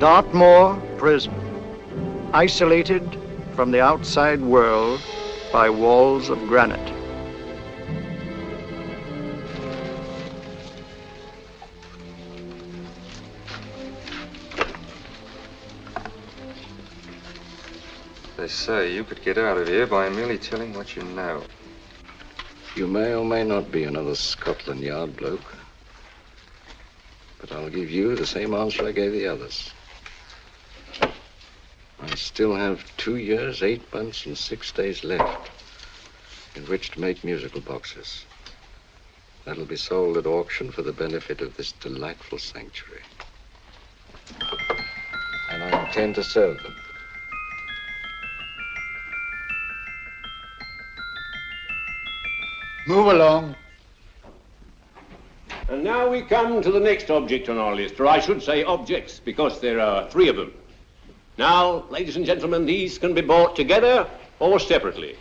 Dartmoor Prison, isolated from the outside world by walls of granite. They say you could get out of here by merely telling what you know. You may or may not be another Scotland Yard bloke, but I'll give you the same answer I gave the others. I still have 2 years, 8 months, and 6 days left in which to make musical boxes. That'll be sold at auction for the benefit of this delightful sanctuary. And I intend to serve them. Move along. And now we come to the next object on our list, or I should say objects, because there are 3 of them. Now, ladies and gentlemen, these can be bought together or separately.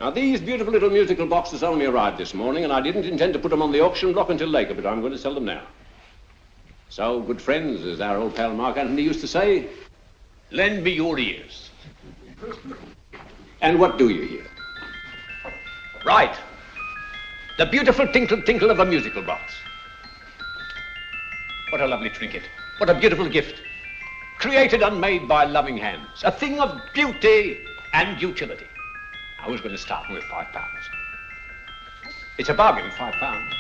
Now, these beautiful little musical boxes only arrived this morning, and I didn't intend to put them on the auction block until later, but I'm going to sell them now. So, good friends, as our old pal Mark Antony used to say, lend me your ears. And what do you hear? Right. The beautiful tinkle tinkle of a musical box. What a lovely trinket. What a beautiful gift. Created and made by loving hands. A thing of beauty and utility. I was going to start with £5. It's a bargain, £5.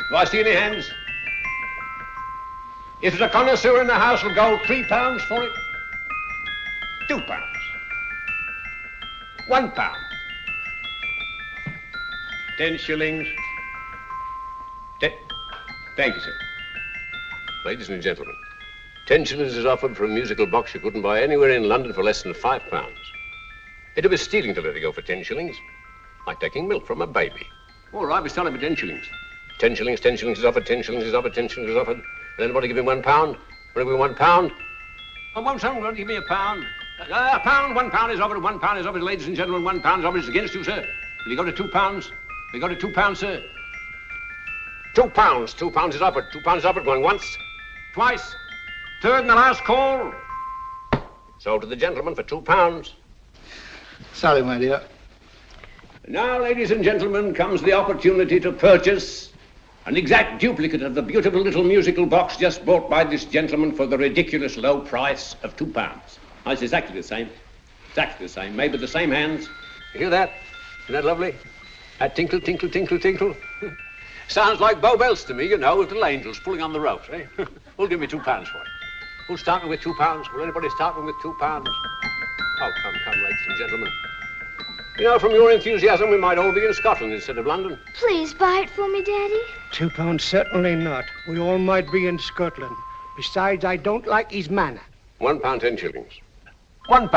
Do I see any hands? If there's a connoisseur in the house, will go £3 for it. £2. £1. 10 shillings. Thank you, sir. Ladies and gentlemen, 10 shillings is offered for a musical box you couldn't buy anywhere in London for less than £5. It'd be stealing to let it go for 10 shillings. Like taking milk from a baby. All right, we're selling for 10 shillings. 10 shillings, 10 shillings is offered, 10 shillings is offered, 10 shillings is offered. And anybody give him £1? Want to give him £1? I won't someone give me £1. £1 is offered, £1 is offered, ladies and gentlemen, £1 is offered. It's against you, sir. Will you go to £2? We go to £2, sir. £2. £2 is offered. £2 is offered. Going once, twice, third and the last call. Sold to the gentleman for £2. Sorry, my dear. Now, ladies and gentlemen, comes the opportunity to purchase an exact duplicate of the beautiful little musical box just bought by this gentleman for the ridiculous low price of £2. Now, it's exactly the same. Exactly the same. Made with the same hands. You hear that? Isn't that lovely? That tinkle, tinkle, tinkle, tinkle. Sounds like Bow Bells to me, you know, with little angels pulling on the ropes, eh? Who'll give me £2 for it? Who'll start me with £2? Will anybody start me with £2? Oh, come, ladies and gentlemen. You know, from your enthusiasm, we might all be in Scotland instead of London. Please buy it for me, Daddy. £2, certainly not. We all might be in Scotland. Besides, I don't like his manner. £1, 10 shillings. £1.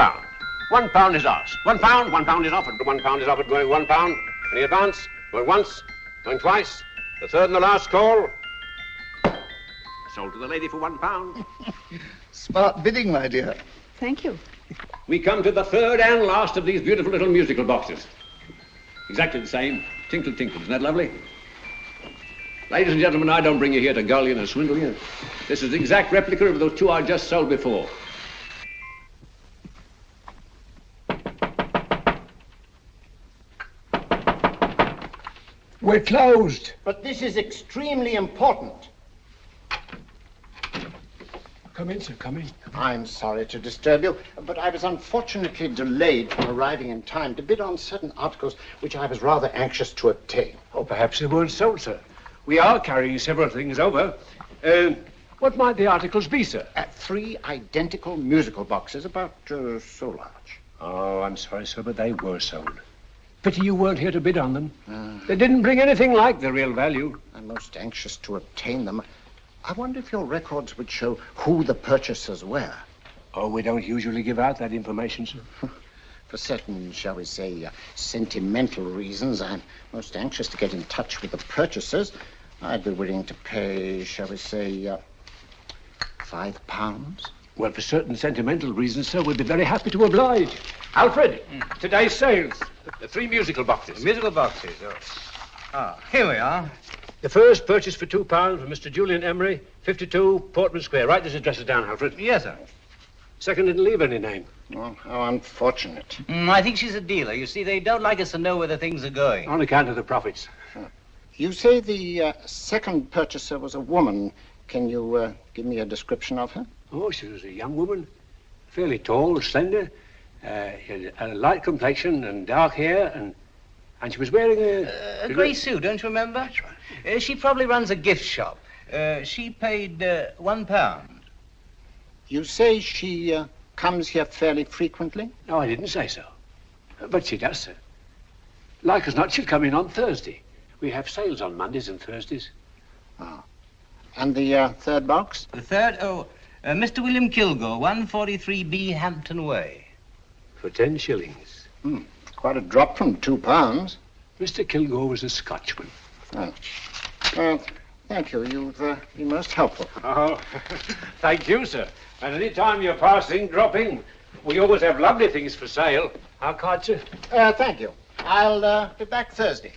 £1 is ours. £1 is offered. £1 is offered, going £1. Any advance? Going once, going twice, the third and the last call. Sold to the lady for £1. Smart bidding, my dear. Thank you. We come to the third and last of these beautiful little musical boxes. Exactly the same. Tinkle, tinkle. Isn't that lovely? Ladies and gentlemen, I don't bring you here to gull you and swindle you. This is the exact replica of those 2 I just sold before. We're closed. But this is extremely important. Come in, sir, come in. I'm sorry to disturb you, but I was unfortunately delayed from arriving in time to bid on certain articles which I was rather anxious to obtain. Oh, perhaps they weren't sold, sir. We are carrying several things over. What might the articles be, sir? 3 identical musical boxes, about so large. Oh, I'm sorry, sir, but they were sold. Pity you weren't here to bid on them. They didn't bring anything like the real value. I'm most anxious to obtain them. I wonder if your records would show who the purchasers were. Oh, we don't usually give out that information, sir. For certain, shall we say, sentimental reasons, I'm most anxious to get in touch with the purchasers. I'd be willing to pay, shall we say, £5. Well, for certain sentimental reasons, sir, we'd be very happy to oblige. Alfred, today's sales. The 3 musical boxes. Musical boxes, oh. Ah, here we are. The first purchase for £2 from Mr. Julian Emery, 52 Portman Square. Write this address down, Alfred. Yes, sir. Second didn't leave any name. Oh, how unfortunate. I think she's a dealer. You see, they don't like us to know where the things are going. On account of the profits. You say the second purchaser was a woman. Can you give me a description of her? Oh, she was a young woman. Fairly tall, slender. She had a light complexion and dark hair, and she was wearing A grey suit, don't you remember? That's right. She probably runs a gift shop. She paid £1. You say she comes here fairly frequently? No, I didn't say so. But she does, sir. Like as not, she'll come in on Thursday. We have sales on Mondays and Thursdays. And the third box? The third, Mr. William Kilgore, 143B Hampton Way. For 10 shillings. Quite a drop from £2. Mr. Kilgore was a Scotchman. Well, thank you. You've been most helpful. Oh, thank you, sir. And any time you're passing, dropping, we always have lovely things for sale. Our card, sir? Thank you. I'll be back Thursday.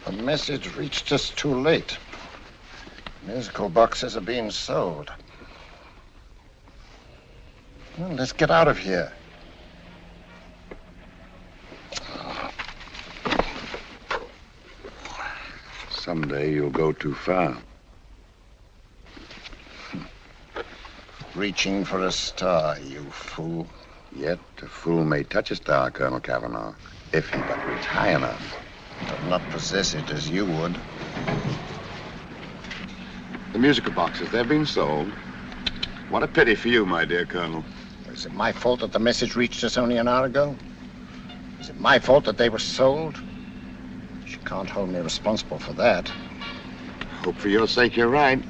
The message reached us too late. Musical boxes are being sold. Well, let's get out of here. Someday you'll go too far. Reaching for a star, you fool. Yet a fool may touch a star, Colonel Cavanaugh, if he but reach high enough. But not possess it as you would. The musical boxes, they're being sold. What a pity for you, my dear Colonel. Is it my fault that the message reached us only an hour ago? Is it my fault that they were sold? You can't hold me responsible for that. Hope for your sake you're right.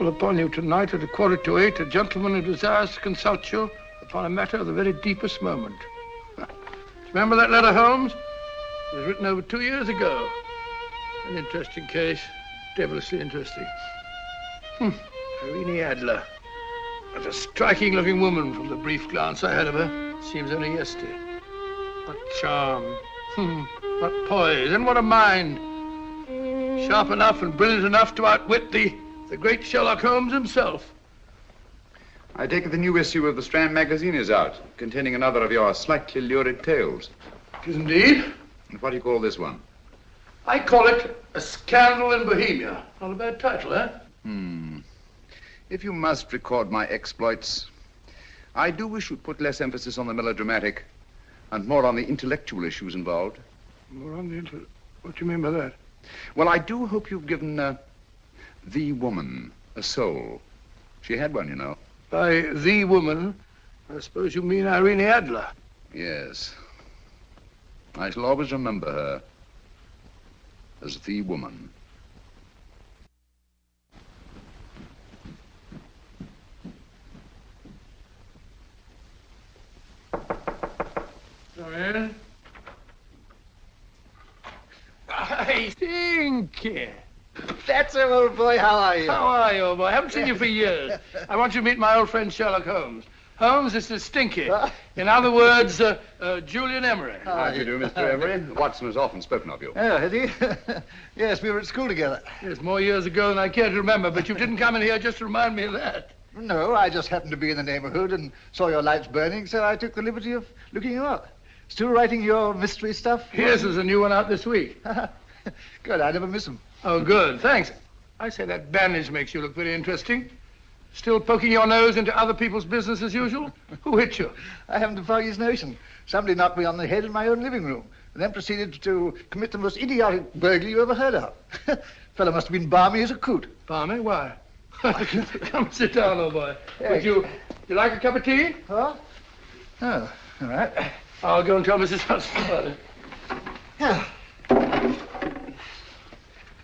Upon you tonight at 7:45, a gentleman who desires to consult you upon a matter of the very deepest moment. Remember that letter, Holmes? It was written over 2 years ago. An interesting case, devilishly interesting. Irene Adler. What a striking-looking woman from the brief glance I had of her. Seems only yesterday. What charm. What poise, and what a mind. Sharp enough and brilliant enough to outwit the great Sherlock Holmes himself. I take it the new issue of the Strand magazine is out, containing another of your slightly lurid tales. It is indeed. And what do you call this one? I call it A Scandal in Bohemia. Not a bad title, eh? If you must record my exploits, I do wish you'd put less emphasis on the melodramatic and more on the intellectual issues involved. More on the What do you mean by that? Well, I do hope you've given the woman a soul. She had one, you know. By the woman, I suppose you mean Irene Adler. Yes. I shall always remember her as the woman. Come in. I think. That's him, old boy. How are you? How are you, old boy? I haven't seen you for years. I want you to meet my old friend Sherlock Holmes. Holmes, this is Stinky. In other words, Julian Emery. How do you do, Mr. Emery? Watson has often spoken of you. Oh, has he? Yes, we were at school together. Yes, more years ago than I care to remember, but you didn't come in here just to remind me of that. No, I just happened to be in the neighborhood and saw your lights burning, so I took the liberty of looking you up. Still writing your mystery stuff? Here's there's a new one out this week. Good, I never miss them. Oh, good, thanks. I say that bandage makes you look very interesting. Still poking your nose into other people's business as usual? Who hit you? I haven't the foggiest notion. Somebody knocked me on the head in my own living room and then proceeded to commit the most idiotic burglary you ever heard of. Fellow must have been balmy as a coot. Balmy? Why? Come sit down, old boy. Would you like a cup of tea? Huh? Oh, all right. I'll go and tell Mrs. Hudson about it. Yeah.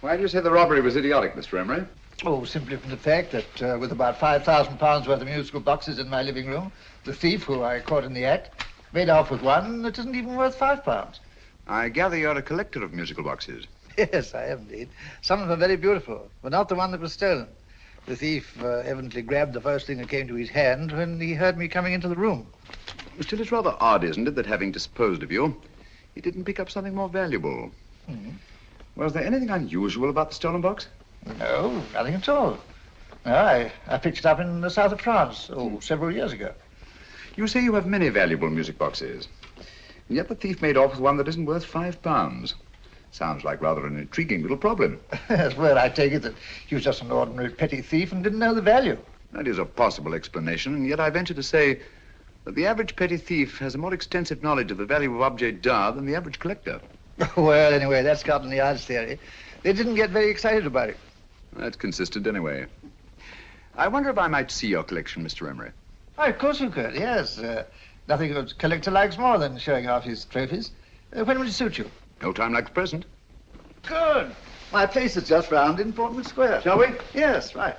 Why do you say the robbery was idiotic, Mr. Emery? Oh, simply from the fact that with about £5,000 worth of musical boxes in my living room, the thief, who I caught in the act, made off with one that isn't even worth £5. I gather you're a collector of musical boxes. Yes, I am indeed. Some of them are very beautiful, but not the one that was stolen. The thief evidently grabbed the first thing that came to his hand when he heard me coming into the room. Still, it's rather odd, isn't it, that having disposed of you, he didn't pick up something more valuable. Mm-hmm. Was there anything unusual about the stolen box? No, nothing at all. No, I picked it up in the south of France, several years ago. You say you have many valuable music boxes, and yet the thief made off with one that isn't worth £5. Sounds like rather an intriguing little problem. Yes, well, I take it that he was just an ordinary petty thief and didn't know the value. That is a possible explanation, and yet I venture to say that the average petty thief has a more extensive knowledge of the value of objets d'art than the average collector. Well, anyway, that's Scotland Yard's theory. They didn't get very excited about it. That's consistent anyway. I wonder if I might see your collection, Mr. Emery. Oh, of course you could, yes. Nothing a collector likes more than showing off his trophies. When would it suit you? No time like the present. Good. My place is just round in Portman Square. Shall we? Yes, right.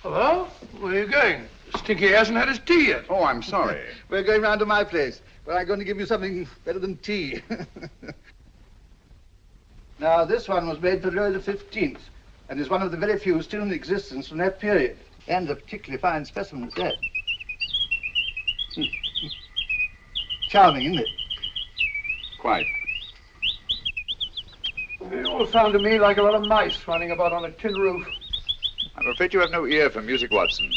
Hello? Where are you going? Stinky hasn't had his tea yet. Oh, I'm sorry. We're going round to my place, where I'm going to give you something better than tea. Now, this one was made for Louis XV, and is one of the very few still in existence from that period. And a particularly fine specimen at that. Charming, isn't it? Quite. They all sound to me like a lot of mice running about on a tin roof. I'm afraid you have no ear for music, Watson.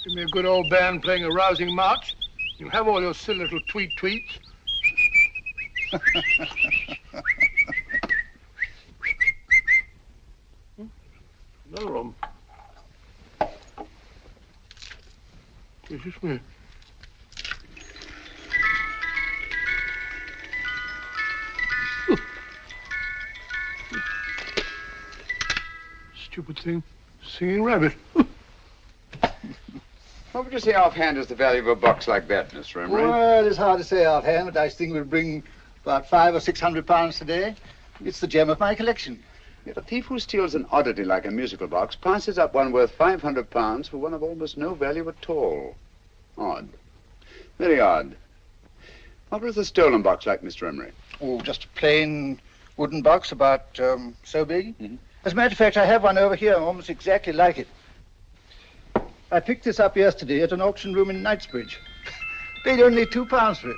Give me a good old band playing a rousing march. You have all your silly little tweets. Another one. It's just me. Stupid thing. Singing rabbit. What would you say offhand is the value of a box like that, Mr. Emery? Well, it's hard to say offhand, but I think it would bring about £500 or £600 today. It's the gem of my collection. Yet a thief who steals an oddity like a musical box passes up one worth £500 for one of almost no value at all. Odd. Very odd. What was the stolen box like, Mr. Emery? Oh, just a plain wooden box about so big. Mm-hmm. As a matter of fact, I have one over here almost exactly like it. I picked this up yesterday at an auction room in Knightsbridge. Paid only £2 for it.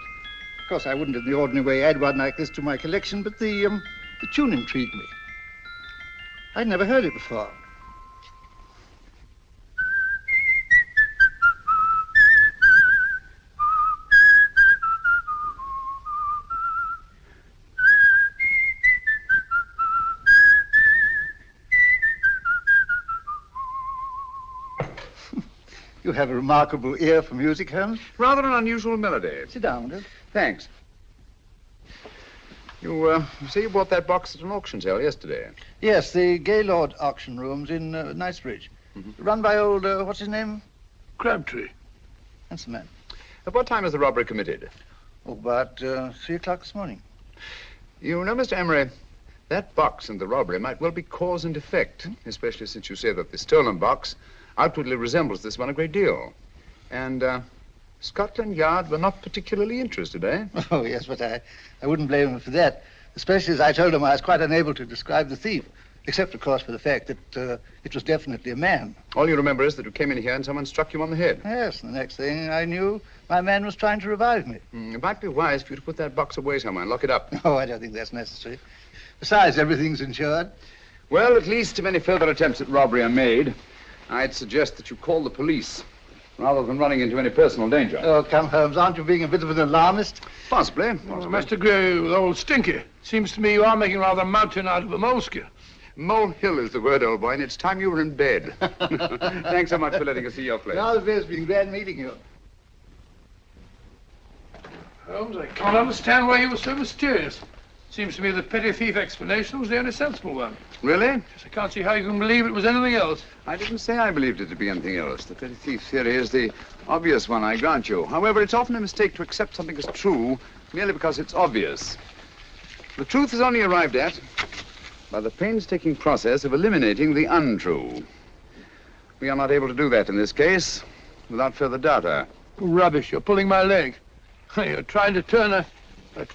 Of course, I wouldn't in the ordinary way add one like this to my collection, but the tune intrigued me. I'd never heard it before. You have a remarkable ear for music, Holmes. Rather an unusual melody. Sit down, will you? Thanks. You say you bought that box at an auction sale yesterday? Yes, the Gaylord auction rooms in Knightsbridge. Mm-hmm. Run by old, what's his name? Crabtree. That's the man. At what time was the robbery committed? Oh, about 3 o'clock this morning. You know, Mr. Emery, that box and the robbery might well be cause and effect, especially since you say that the stolen box outwardly resembles this one a great deal. And Scotland Yard were not particularly interested, eh? Oh, yes, but I wouldn't blame them for that, especially as I told them I was quite unable to describe the thief, except, of course, for the fact that it was definitely a man. All you remember is that you came in here and someone struck you on the head. Yes, and the next thing I knew, my man was trying to revive me. It might be wise for you to put that box away somewhere and lock it up. Oh, I don't think that's necessary. Besides, everything's insured. Well, at least if any further attempts at robbery are made, I'd suggest that you call the police, rather than running into any personal danger. Oh, come, Holmes, aren't you being a bit of an alarmist? Possibly. Well, I must agree with old Stinky. Seems to me you are making rather a mountain out of a molehill. Molehill is the word, old boy, and it's time you were in bed. Thanks so much for letting us see your place. Now, it's been glad meeting you. Holmes, I can't understand why you were so mysterious. Seems to me the petty thief explanation was the only sensible one. Really? Yes, I can't see how you can believe it was anything else. I didn't say I believed it to be anything else. The petty thief theory is the obvious one, I grant you. However, it's often a mistake to accept something as true merely because it's obvious. The truth is only arrived at by the painstaking process of eliminating the untrue. We are not able to do that in this case without further data. Rubbish, you're pulling my leg. You're trying to turn a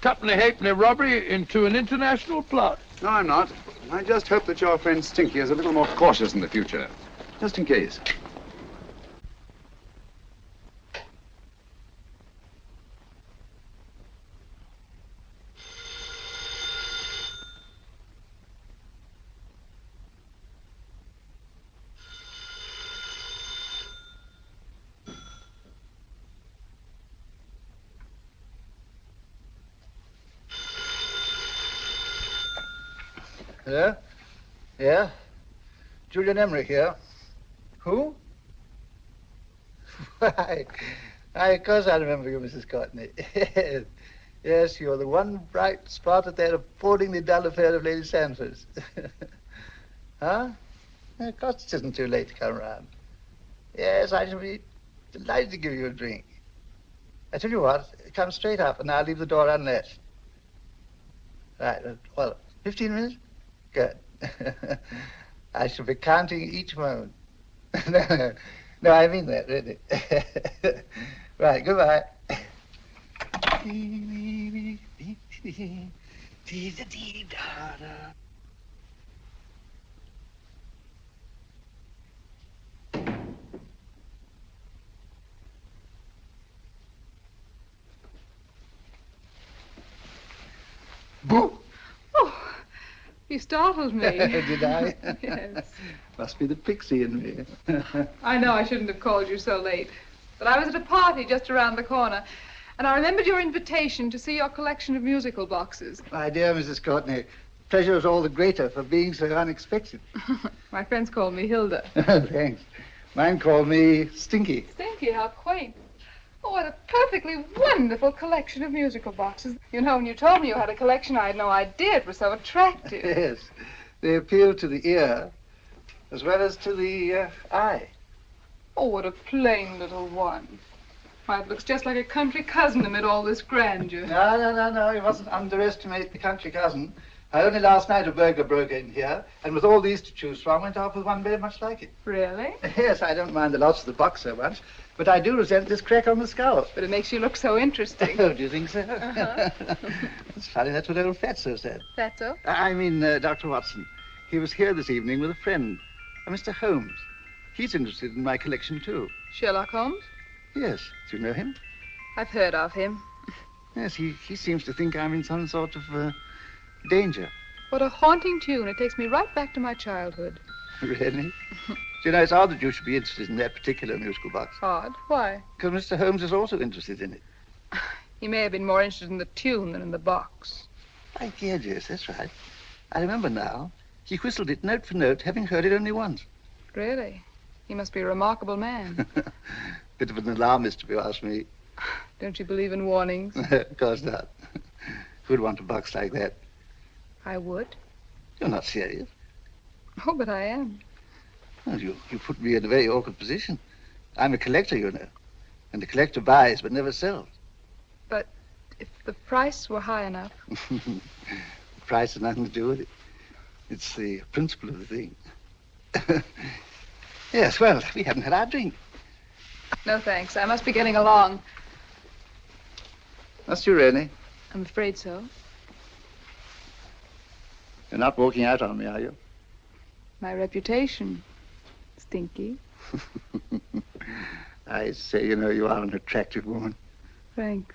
tuppenny-halfpenny robbery into an international plot. No, I'm not. I just hope that your friend Stinky is a little more cautious in the future. Just in case. Hello? Yeah? Julian Emery here. Who? Why, of course I remember you, Mrs. Courtney. Yes, you're the one bright spot at that appallingly dull affair of Lady Sanford's. Huh? Of course it isn't too late to come around. Yes, I shall be delighted to give you a drink. I tell you what, come straight up and I'll leave the door unlatched. Right, well, 15 minutes? Good. I shall be counting each moment. No, I mean that, really. Right, goodbye. Boo! Oh, you startled me. Did I? Yes. Must be the pixie in me. I know I shouldn't have called you so late, but I was at a party just around the corner, and I remembered your invitation to see your collection of musical boxes. My dear Mrs. Courtney, pleasure is all the greater for being so unexpected. My friends call me Hilda. Thanks. Mine call me Stinky. Stinky, how quaint. Oh, what a perfectly wonderful collection of musical boxes. You know, when you told me you had a collection, I had no idea it was so attractive. Yes. They appeal to the ear as well as to the eye. Oh, what a plain little one. Why, it looks just like a country cousin amid all this grandeur. No. You mustn't underestimate the country cousin. Only last night a burglar broke in here, and with all these to choose from, went off with one very much like it. Really? Yes, I don't mind the loss of the box so much, but I do resent this crack on the skull. But it makes you look so interesting. Oh, do you think so? Uh-huh. It's funny, that's what old Fatso said. Fatso? I mean, Dr. Watson. He was here this evening with a friend, a Mr. Holmes. He's interested in my collection, too. Sherlock Holmes? Yes. Do you know him? I've heard of him. Yes, he seems to think I'm in some sort of danger. What a haunting tune. It takes me right back to my childhood. Really? Do you know, it's odd that you should be interested in that particular musical box. Odd? Why? Because Mr. Holmes is also interested in it. He may have been more interested in the tune than in the box. My dear, yes, that's right. I remember now. He whistled it note for note, having heard it only once. Really? He must be a remarkable man. Bit of an alarmist, if you ask me. Don't you believe in warnings? Of course not. Who'd want a box like that? I would. You're not serious. Oh, but I am. Well, you put me in a very awkward position. I'm a collector, you know. And the collector buys but never sells. But if the price were high enough... The price has nothing to do with it. It's the principle of the thing. Yes, well, we haven't had our drink. No, thanks. I must be getting along. Must you really? I'm afraid so. You're not walking out on me, are you? My reputation. Stinky. I say, you know, you are an attractive woman. Thanks.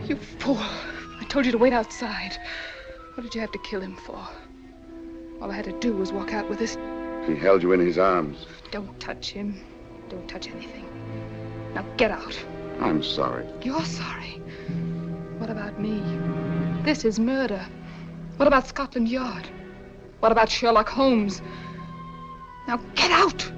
You fool. I told you to wait outside. What did you have to kill him for? All I had to do was walk out with this. He held you in his arms. Don't touch him. Don't touch anything. Now get out. I'm sorry. You're sorry. What about me? This is murder. What about Scotland Yard? What about Sherlock Holmes? Now get out!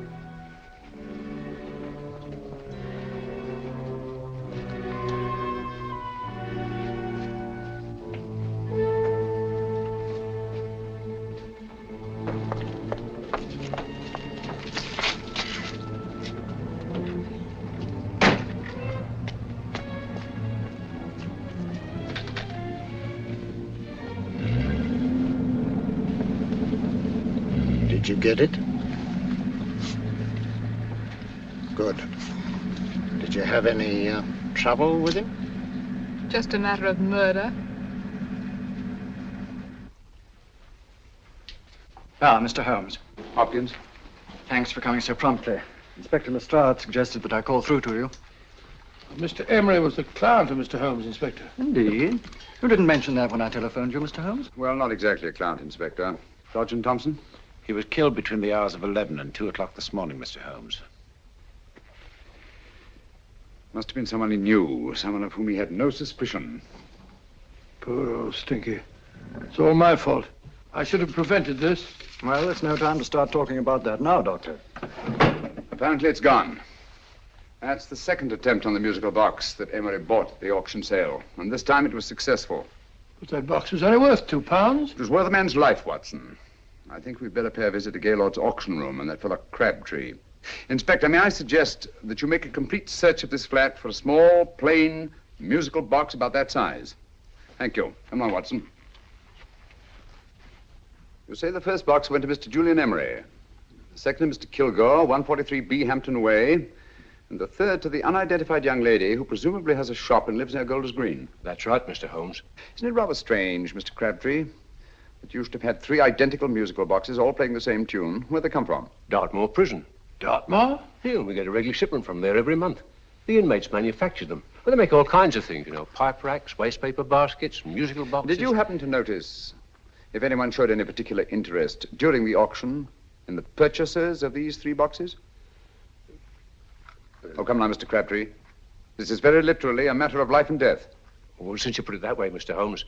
Did you get it? Good. Did you have any trouble with him? Just a matter of murder. Ah, Mr. Holmes. Hopkins? Thanks for coming so promptly. Inspector Lestrade suggested that I call through to you. Mr. Emery was the client of Mr. Holmes, Inspector. Indeed. You didn't mention that when I telephoned you, Mr. Holmes. Well, not exactly a client, Inspector. Sergeant Thompson? He was killed between the hours of 11 and 2 o'clock this morning, Mr. Holmes. Must have been someone he knew, someone of whom he had no suspicion. Poor old Stinky. It's all my fault. I should have prevented this. Well, it's no time to start talking about that now, Doctor. Apparently it's gone. That's the second attempt on the musical box that Emery bought at the auction sale. And this time it was successful. But that box was only worth £2. It was worth a man's life, Watson. I think we'd better pay a visit to Gaylord's auction room and that fellow Crabtree. Inspector, may I suggest that you make a complete search of this flat for a small, plain, musical box about that size? Thank you. Come on, Watson. You say the first box went to Mr. Julian Emery. The second to Mr. Kilgore, 143B Hampton Way. And the third to the unidentified young lady who presumably has a shop and lives near Golders Green. That's right, Mr. Holmes. Isn't it rather strange, Mr. Crabtree, that you should have had 3 identical musical boxes all playing the same tune? Where'd they come from? Dartmoor Prison. Dartmoor? Yeah, we get a regular shipment from there every month. The inmates manufacture them. Well, they make all kinds of things, you know, pipe racks, waste paper baskets, musical boxes. Did you happen to notice if anyone showed any particular interest during the auction in the purchasers of these 3 boxes? Oh, come now, Mr. Crabtree. This is very literally a matter of life and death. Well, since you put it that way, Mr. Holmes,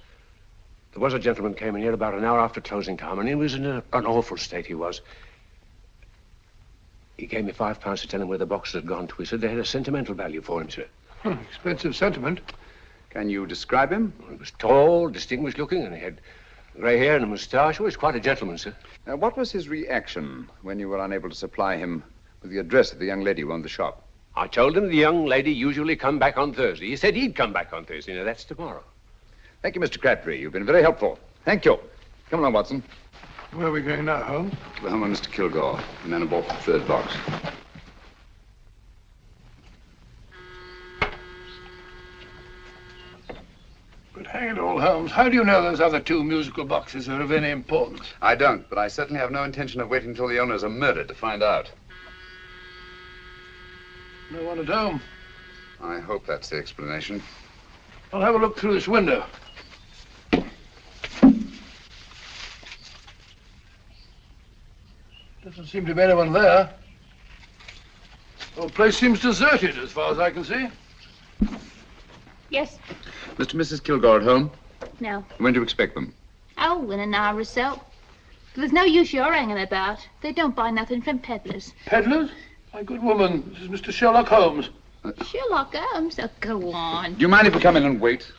there was a gentleman came in here about an hour after closing time, and he was in an awful state, he was. He gave me £5 to tell him where the boxes had gone to. He said they had a sentimental value for him, sir. Expensive sentiment. Can you describe him? Well, he was tall, distinguished looking, and he had grey hair and a moustache. He was quite a gentleman, sir. What was his reaction when you were unable to supply him with the address of the young lady who owned the shop? I told him the young lady usually come back on Thursday. He said he'd come back on Thursday. Now, that's tomorrow. Thank you, Mr. Crabtree. You've been very helpful. Thank you. Come along, Watson. Where are we going now, Holmes? To the home of Mr. Kilgore, the man who bought the 3rd box. But hang it all, Holmes, how do you know those other 2 musical boxes are of any importance? I don't, but I certainly have no intention of waiting until the owners are murdered to find out. No one at home. I hope that's the explanation. I'll have a look through this window. Doesn't seem to be anyone there. The whole place seems deserted as far as I can see. Yes. Mr. and Mrs. Kilgore at home? No. When do you expect them? Oh, in an hour or so. There's no use you're hanging about. They don't buy nothing from peddlers. Peddlers? My good woman, this is Mr. Sherlock Holmes. Sherlock Holmes? Oh, go on. Do you mind if we come in and wait?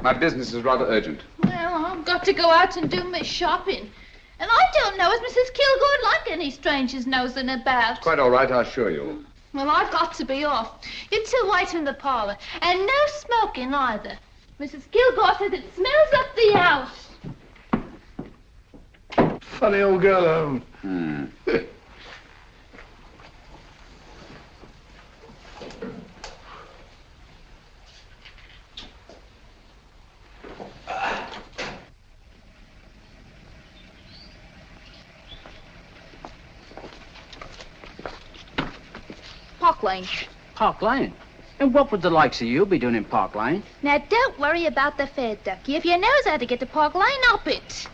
My business is rather urgent. Well, I've got to go out and do my shopping. And I don't know as Mrs. Kilgore'd like any strangers nosing about. Quite all right, I assure you. Well, I've got to be off. You 2 wait in the parlor. And no smoking either. Mrs. Kilgore says it smells up the house. Funny old girl, Holmes. Park Lane. Park Lane? And what would the likes of you be doing in Park Lane? Now, don't worry about the fare, Ducky. If you knows how to get to Park Lane, up it.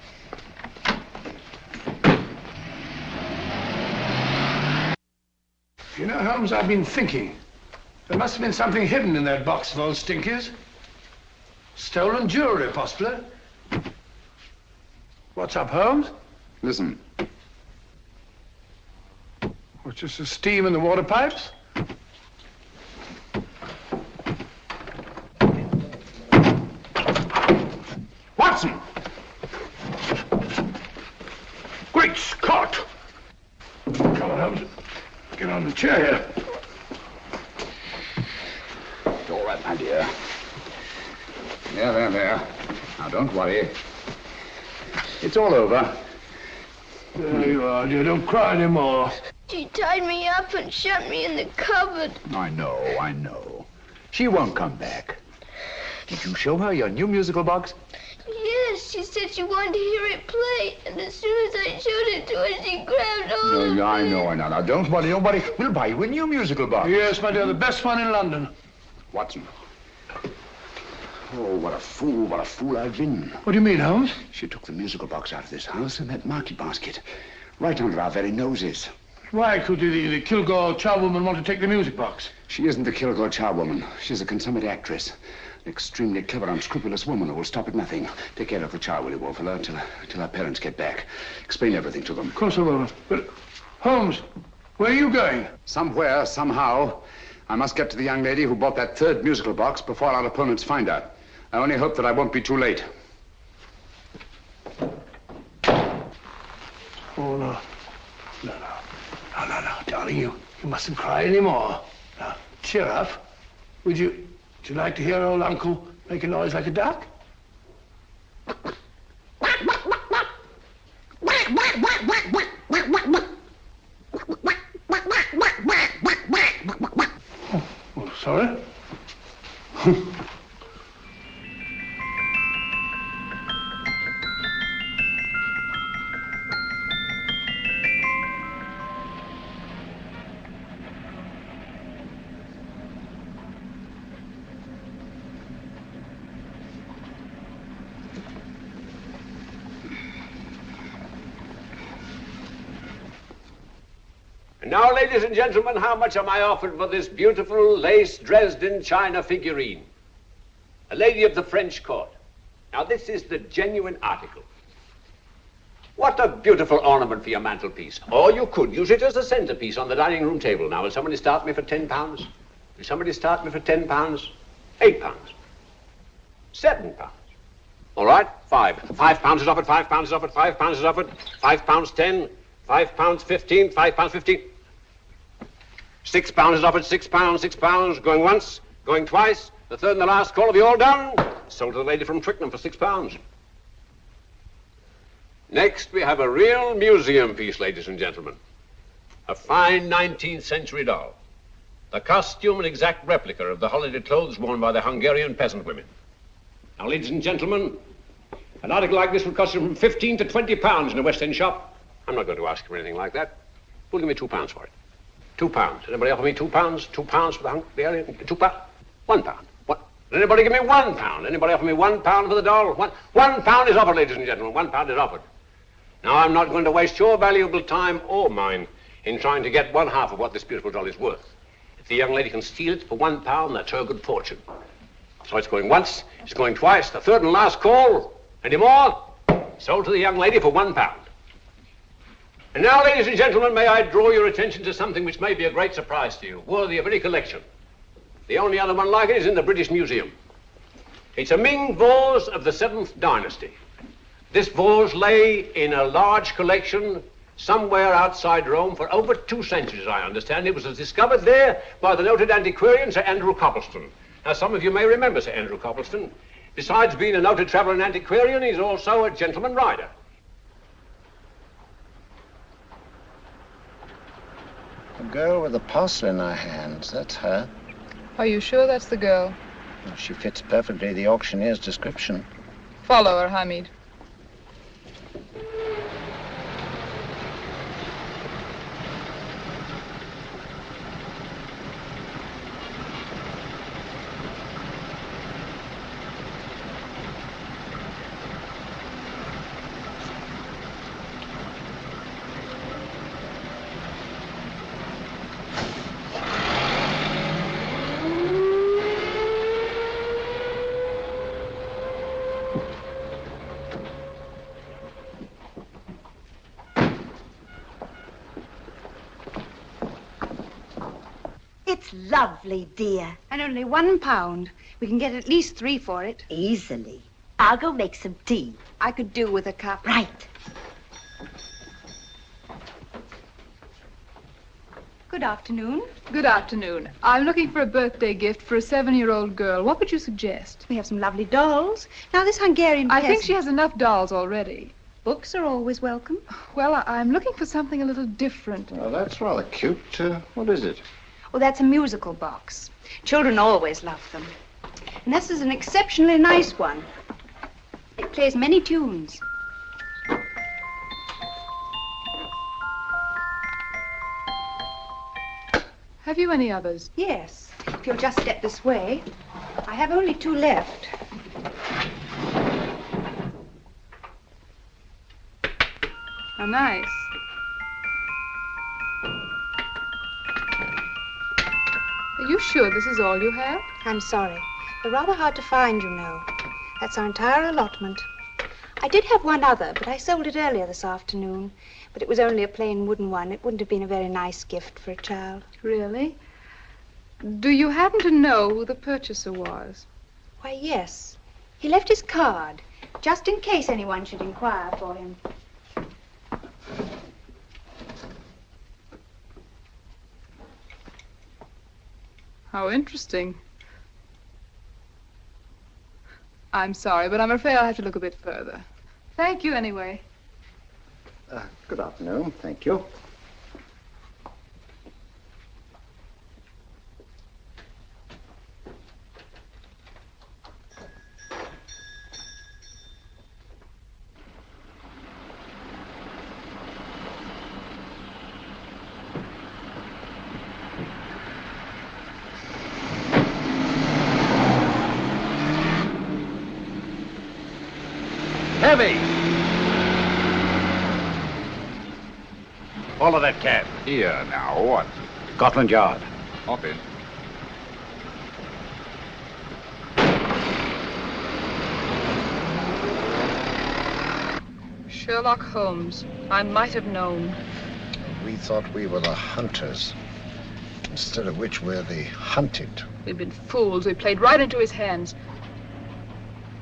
You know, Holmes, I've been thinking. There must have been something hidden in that box of old Stinky's. Stolen jewelry, possibly. What's up, Holmes? Listen. What's just the steam in the water pipes? Watson! Great Scott! Come on, Holmes. Get on the chair here. It's all right, my dear. There. Now, don't worry. It's all over. There you are, dear. Don't cry anymore. She tied me up and shut me in the cupboard. I know. She won't come back. Did you show her your new musical box? Yes, she said she wanted to hear it play, and as soon as I showed it to her, she grabbed hold of me. I know. Now, don't worry. We'll buy you a new musical box. Yes, my dear, the best one in London. Watson. Oh, what a fool I've been. What do you mean, Holmes? She took the musical box out of this house in that market basket, right under our very noses. Why could the Kilgore charwoman want to take the music box? She isn't the Kilgore charwoman. She's a consummate actress. An extremely clever, unscrupulous woman who will stop at nothing. Take care of the child, will you, Wolfella, till our parents get back. Explain everything to them. Of course I will. But, Holmes, where are you going? Somewhere, somehow. I must get to the young lady who bought that third musical box before our opponents find her. I only hope that I won't be too late. Oh, no. No, darling, you mustn't cry anymore. Now, cheer up. Would you like to hear old Uncle make a noise like a duck? Oh, sorry. Now, ladies and gentlemen, how much am I offered for this beautiful lace Dresden china figurine? A lady of the French court. Now, this is the genuine article. What a beautiful ornament for your mantelpiece. Or you could use it as a centerpiece on the dining room table. Now, will somebody start me for £10? Will somebody start me for £10? £8? £7? All right, £5 is offered, £5 is offered, £5 is offered, £5.10, £5.15, £5.15. £6 is offered, £6, going once, going twice, the third and the last call. Have you all done? Sold to the lady from Twickenham for £6. Next, we have a real museum piece, ladies and gentlemen. A fine 19th century doll. The costume an exact replica of the holiday clothes worn by the Hungarian peasant women. Now, ladies and gentlemen, an article like this would cost you from £15 to £20 in a West End shop. I'm not going to ask you for anything like that. Who'll give me £2 for it? £2. Anybody offer me £2? £2 for the Hungarian? £2? £1. What? Anybody give me £1? Anybody offer me £1 for the doll? £1 is offered, ladies and gentlemen. £1 is offered. Now, I'm not going to waste your valuable time or mine in trying to get one half of what this beautiful doll is worth. If the young lady can steal it for £1, that's her good fortune. So it's going once, it's going twice, the third and last call. Any more? Sold to the young lady for £1. And now, ladies and gentlemen, may I draw your attention to something which may be a great surprise to you, worthy of any collection. The only other one like it is in the British Museum. It's a Ming vase of the 7th dynasty. This vase lay in a large collection somewhere outside Rome for over 2 centuries, I understand. It was discovered there by the noted antiquarian Sir Andrew Coppleston. Now, some of you may remember Sir Andrew Coppleston. Besides being a noted traveller and antiquarian, he's also a gentleman rider. The girl with the parcel in her hands, that's her. Are you sure that's the girl? Well, she fits perfectly the auctioneer's description. Follow her, Hamid. It's lovely, dear. And only £1. We can get at least 3 for it. Easily. I'll go make some tea. I could do with a cup. Right. Good afternoon. Good afternoon. I'm looking for a birthday gift for a 7-year-old girl. What would you suggest? We have some lovely dolls. Now, this Hungarian I think peasant... she has enough dolls already. Books are always welcome. Well, I'm looking for something a little different. Well, that's rather cute. What is it? Oh, that's a musical box. Children always love them. And this is an exceptionally nice one. It plays many tunes. Have you any others? Yes. If you'll just step this way. I have only 2 left. How nice. Are you sure this is all you have? I'm sorry. They're rather hard to find, you know. That's our entire allotment. I did have one other, but I sold it earlier this afternoon. But it was only a plain wooden one. It wouldn't have been a very nice gift for a child. Really? Do you happen to know who the purchaser was? Why, yes. He left his card, just in case anyone should inquire for him. How interesting. I'm sorry, but I'm afraid I'll have to look a bit further. Thank you anyway. Good afternoon. Thank you. Heavy! Follow that cab. Here now, what? Scotland Yard. Hop in. Sherlock Holmes. I might have known. We thought we were the hunters, instead of which we're the hunted. We've been fools. We played right into his hands.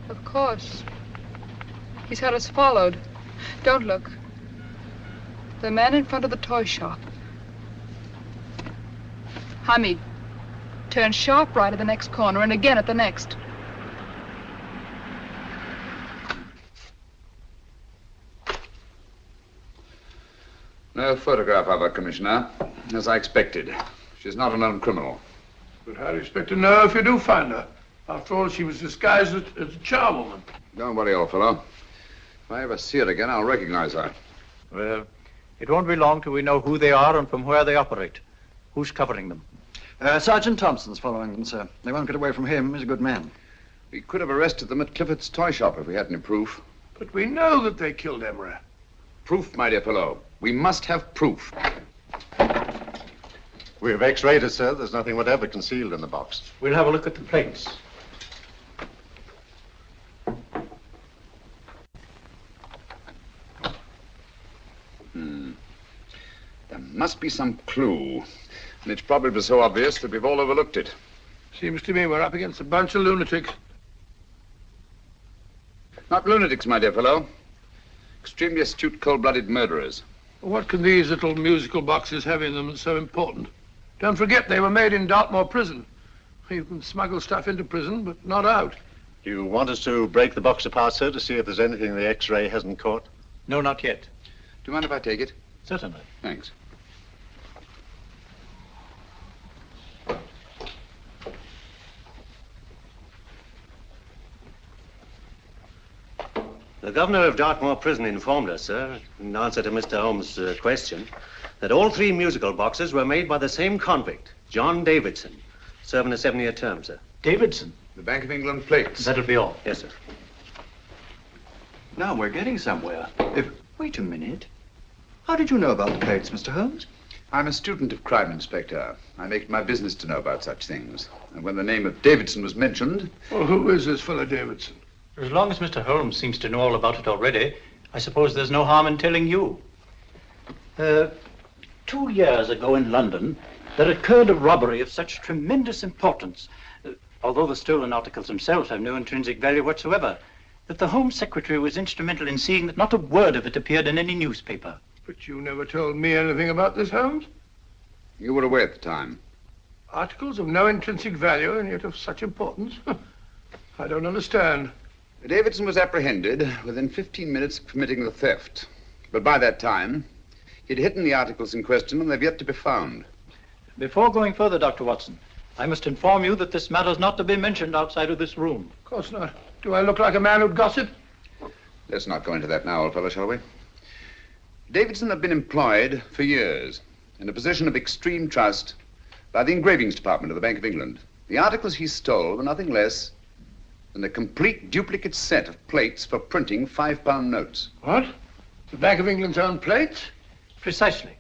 Of course. He's had us followed. Don't look. The man in front of the toy shop. Hamid, turn sharp right at the next corner and again at the next. No photograph of her, Commissioner. As I expected. She's not a known criminal. But how do you expect to know if you do find her? After all, she was disguised as a charwoman. Don't worry, old fellow. If I ever see her again, I'll recognize her. Well, it won't be long till we know who they are and from where they operate. Who's covering them? Sergeant Thompson's following them, sir. They won't get away from him. He's a good man. We could have arrested them at Clifford's toy shop if we had any proof. But we know that they killed Emery. Proof, my dear fellow. We must have proof. We have X-rayed it, sir. There's nothing whatever concealed in the box. We'll have a look at the plates. There must be some clue. And it's probably so obvious that we've all overlooked it. Seems to me we're up against a bunch of lunatics. Not lunatics, my dear fellow. Extremely astute, cold-blooded murderers. What can these little musical boxes have in them that's so important? Don't forget they were made in Dartmoor prison. You can smuggle stuff into prison, but not out. Do you want us to break the box apart, sir, to see if there's anything the X-ray hasn't caught? No, not yet. Do you mind if I take it? Certainly. Thanks. The governor of Dartmoor Prison informed us, sir, in answer to Mr. Holmes' question, that all 3 musical boxes were made by the same convict, John Davidson, serving a 7-year term, sir. Davidson? The Bank of England plates. That'll be all. Yes, sir. Now we're getting somewhere. Wait a minute. How did you know about the plates, Mr. Holmes? I'm a student of crime, Inspector. I make it my business to know about such things. And when the name of Davidson was mentioned... Well, who is this fellow Davidson? As long as Mr. Holmes seems to know all about it already, I suppose there's no harm in telling you. 2 years ago in London, there occurred a robbery of such tremendous importance, although the stolen articles themselves have no intrinsic value whatsoever, that the Home Secretary was instrumental in seeing that not a word of it appeared in any newspaper. But you never told me anything about this, Holmes. You were away at the time. Articles of no intrinsic value and yet of such importance? I don't understand. Davidson was apprehended within 15 minutes of committing the theft. But by that time, he'd hidden the articles in question and they've yet to be found. Before going further, Dr. Watson, I must inform you that this matter's not to be mentioned outside of this room. Of course not. Do I look like a man who'd gossip? Let's not go into that now, old fellow, shall we? Davidson had been employed for years in a position of extreme trust by the engravings department of the Bank of England. The articles he stole were nothing less than a complete duplicate set of plates for printing £5 notes. What? The Bank of England's own plates? Precisely.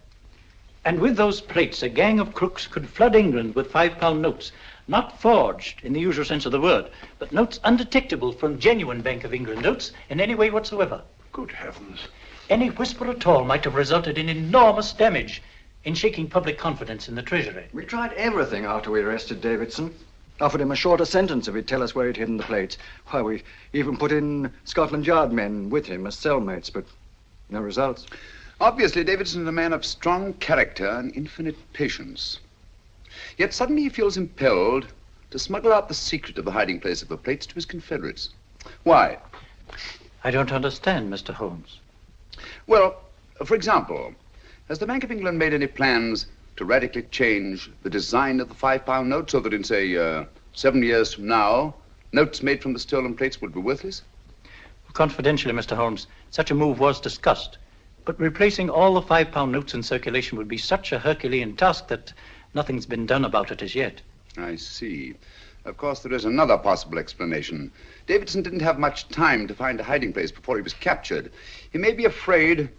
And with those plates, a gang of crooks could flood England with £5 notes, not forged in the usual sense of the word, but notes undetectable from genuine Bank of England notes in any way whatsoever. Good heavens. Any whisper at all might have resulted in enormous damage in shaking public confidence in the Treasury. We tried everything after we arrested Davidson. Offered him a shorter sentence if he'd tell us where he'd hidden the plates. Why, we even put in Scotland Yard men with him as cellmates, but no results. Obviously, Davidson is a man of strong character and infinite patience. Yet suddenly he feels impelled to smuggle out the secret of the hiding place of the plates to his confederates. Why? I don't understand, Mr. Holmes. Well, for example, has the Bank of England made any plans to radically change the design of the £5 note so that in, say, 7 years from now, notes made from the stolen plates would be worthless? Confidentially, Mr. Holmes, such a move was discussed. But replacing all the £5 notes in circulation would be such a Herculean task that nothing's been done about it as yet. I see. Of course, there is another possible explanation. Davidson didn't have much time to find a hiding place before he was captured. He may be afraid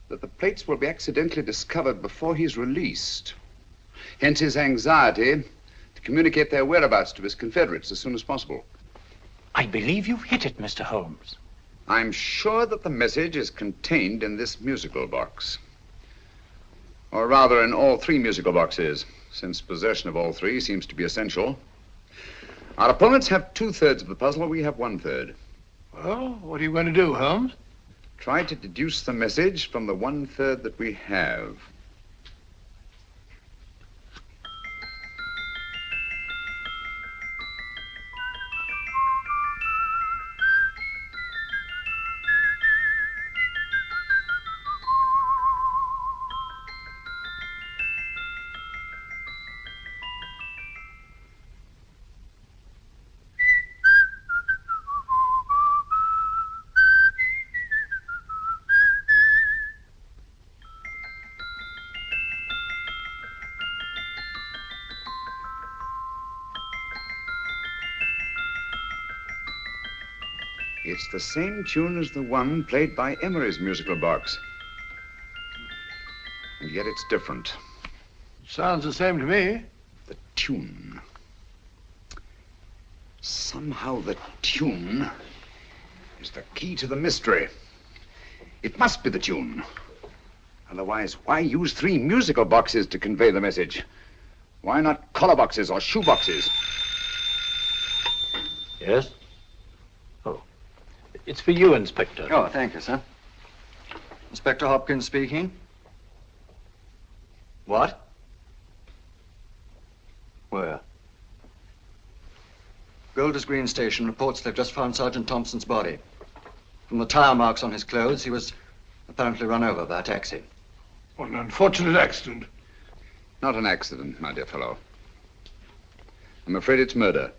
that the plates will be accidentally discovered before he's released. Hence his anxiety to communicate their whereabouts to his confederates as soon as possible. I believe you've hit it, Mr. Holmes. I'm sure that the message is contained in this musical box. Or rather, in all 3 musical boxes, since possession of all 3 seems to be essential. Our opponents have 2/3 of the puzzle, we have 1/3. Well, what are you going to do, Holmes? Try to deduce the message from the 1/3 that we have. It's the same tune as the one played by Emery's musical box. And yet it's different. Sounds the same to me. The tune. Somehow the tune is the key to the mystery. It must be the tune. Otherwise, why use 3 musical boxes to convey the message? Why not collar boxes or shoe boxes? Yes? Oh. It's for you, Inspector. Oh, thank you, sir. Inspector Hopkins speaking. What? Where? Golders Green Station reports they've just found Sergeant Thompson's body. From the tire marks on his clothes, he was apparently run over by a taxi. What an unfortunate accident. Not an accident, my dear fellow. I'm afraid it's murder.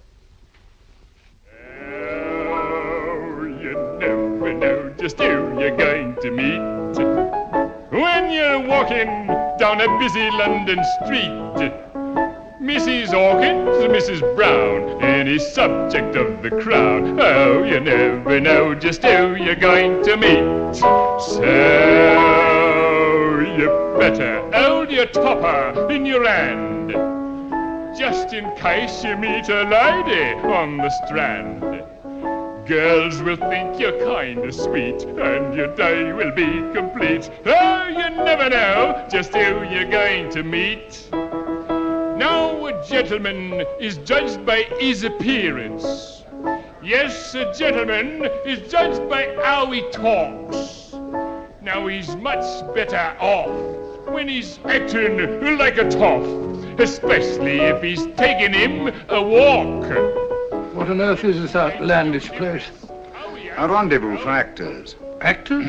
Never know just who you're going to meet when you're walking down a busy London street. Mrs. Hawkins, Mrs. Brown, any subject of the crowd. Oh, you never know just who you're going to meet. So you better hold your topper in your hand, just in case you meet a lady on the Strand. Girls will think you're kind of sweet, and your day will be complete. Oh, you never know just who you're going to meet. Now, a gentleman is judged by his appearance. Yes, a gentleman is judged by how he talks. Now, he's much better off when he's acting like a toff, especially if he's taking him a walk. What on earth is this outlandish place? A rendezvous for actors. Actors?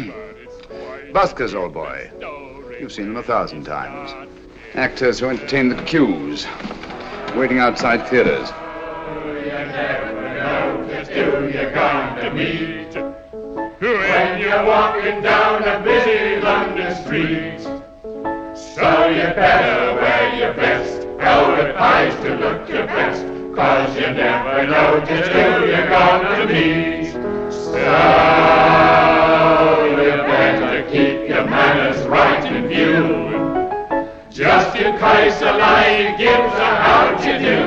Buskers, old boy. You've seen them 1,000 times. Actors who entertain the queues, waiting outside theaters. Who you're going to meet when you're walking down a busy London street. So you better wear your best velvet ties to look your best, 'cause you never know just who you're going to meet. So you better keep your manners right in view, just in case a lie gives a how'd you do.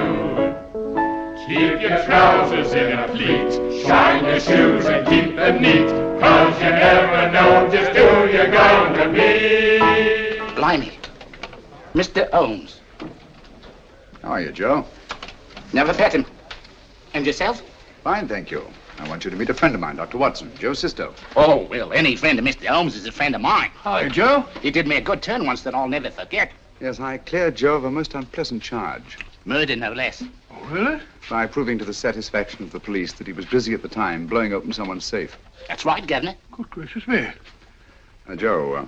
Keep your trousers in a pleat, shine your shoes and keep them neat, 'cause you never know just who you're going to meet. Blimey. Mr. Holmes. How are you, Joe? Never met him. And yourself? Fine, thank you. I want you to meet a friend of mine, Dr. Watson, Joe Sisto. Oh, well, any friend of Mr. Holmes is a friend of mine. Hi, Joe. He did me a good turn once that I'll never forget. Yes, I cleared Joe of a most unpleasant charge. Murder, no less. Oh, really? By proving to the satisfaction of the police that he was busy at the time blowing open someone's safe. That's right, Governor. Good gracious me. Joe,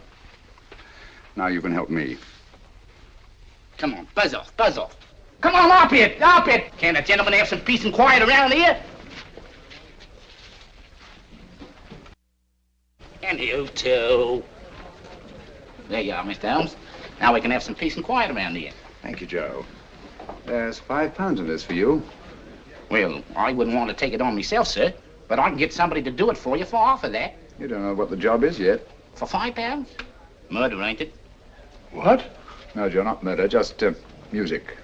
now you can help me. Come on, buzz off, buzz off. Come on, up it, up it. Can't a gentleman have some peace and quiet around here? And you too. There you are, Mr. Holmes. Now we can have some peace and quiet around here. Thank you, Joe. There's £5 in this for you. Well, I wouldn't want to take it on myself, sir, but I can get somebody to do it for you for half of that. You don't know what the job is yet. For £5? Murder, ain't it? What? No, Joe, not murder, just music.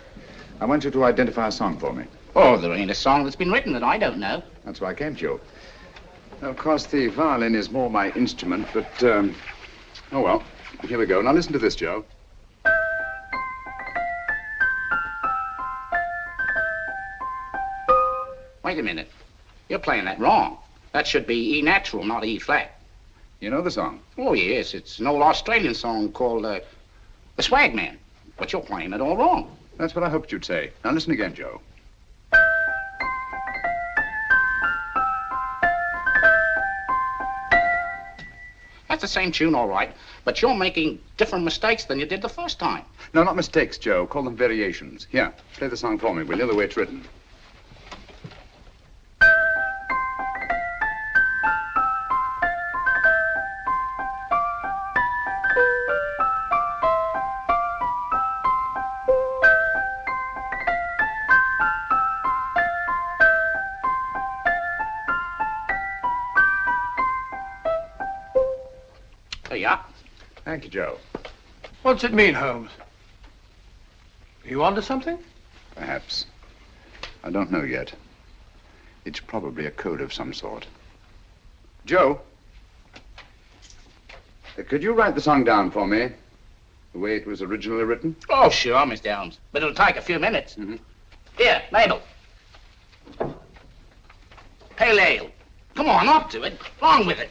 I want you to identify a song for me. Oh, there ain't a song that's been written that I don't know. That's why I came to you. Of course, the violin is more my instrument, but, oh, well, here we go. Now listen to this, Joe. Wait a minute. You're playing that wrong. That should be E natural, not E flat. You know the song? Oh, yes. It's an old Australian song called, The Swag Man. But you're playing it all wrong. That's what I hoped you'd say. Now listen again, Joe. That's the same tune, all right, but you're making different mistakes than you did the first time. No, not mistakes, Joe. Call them variations. Here, play the song for me, will you, the way it's written. Thank you, Joe. What's it mean, Holmes? Are you onto something? Perhaps. I don't know yet. It's probably a code of some sort. Joe, could you write the song down for me, the way it was originally written? Oh, sure, Mr. Holmes. But it'll take a few minutes. Here, Mabel. Pale ale. Come on, up to it. Along with it.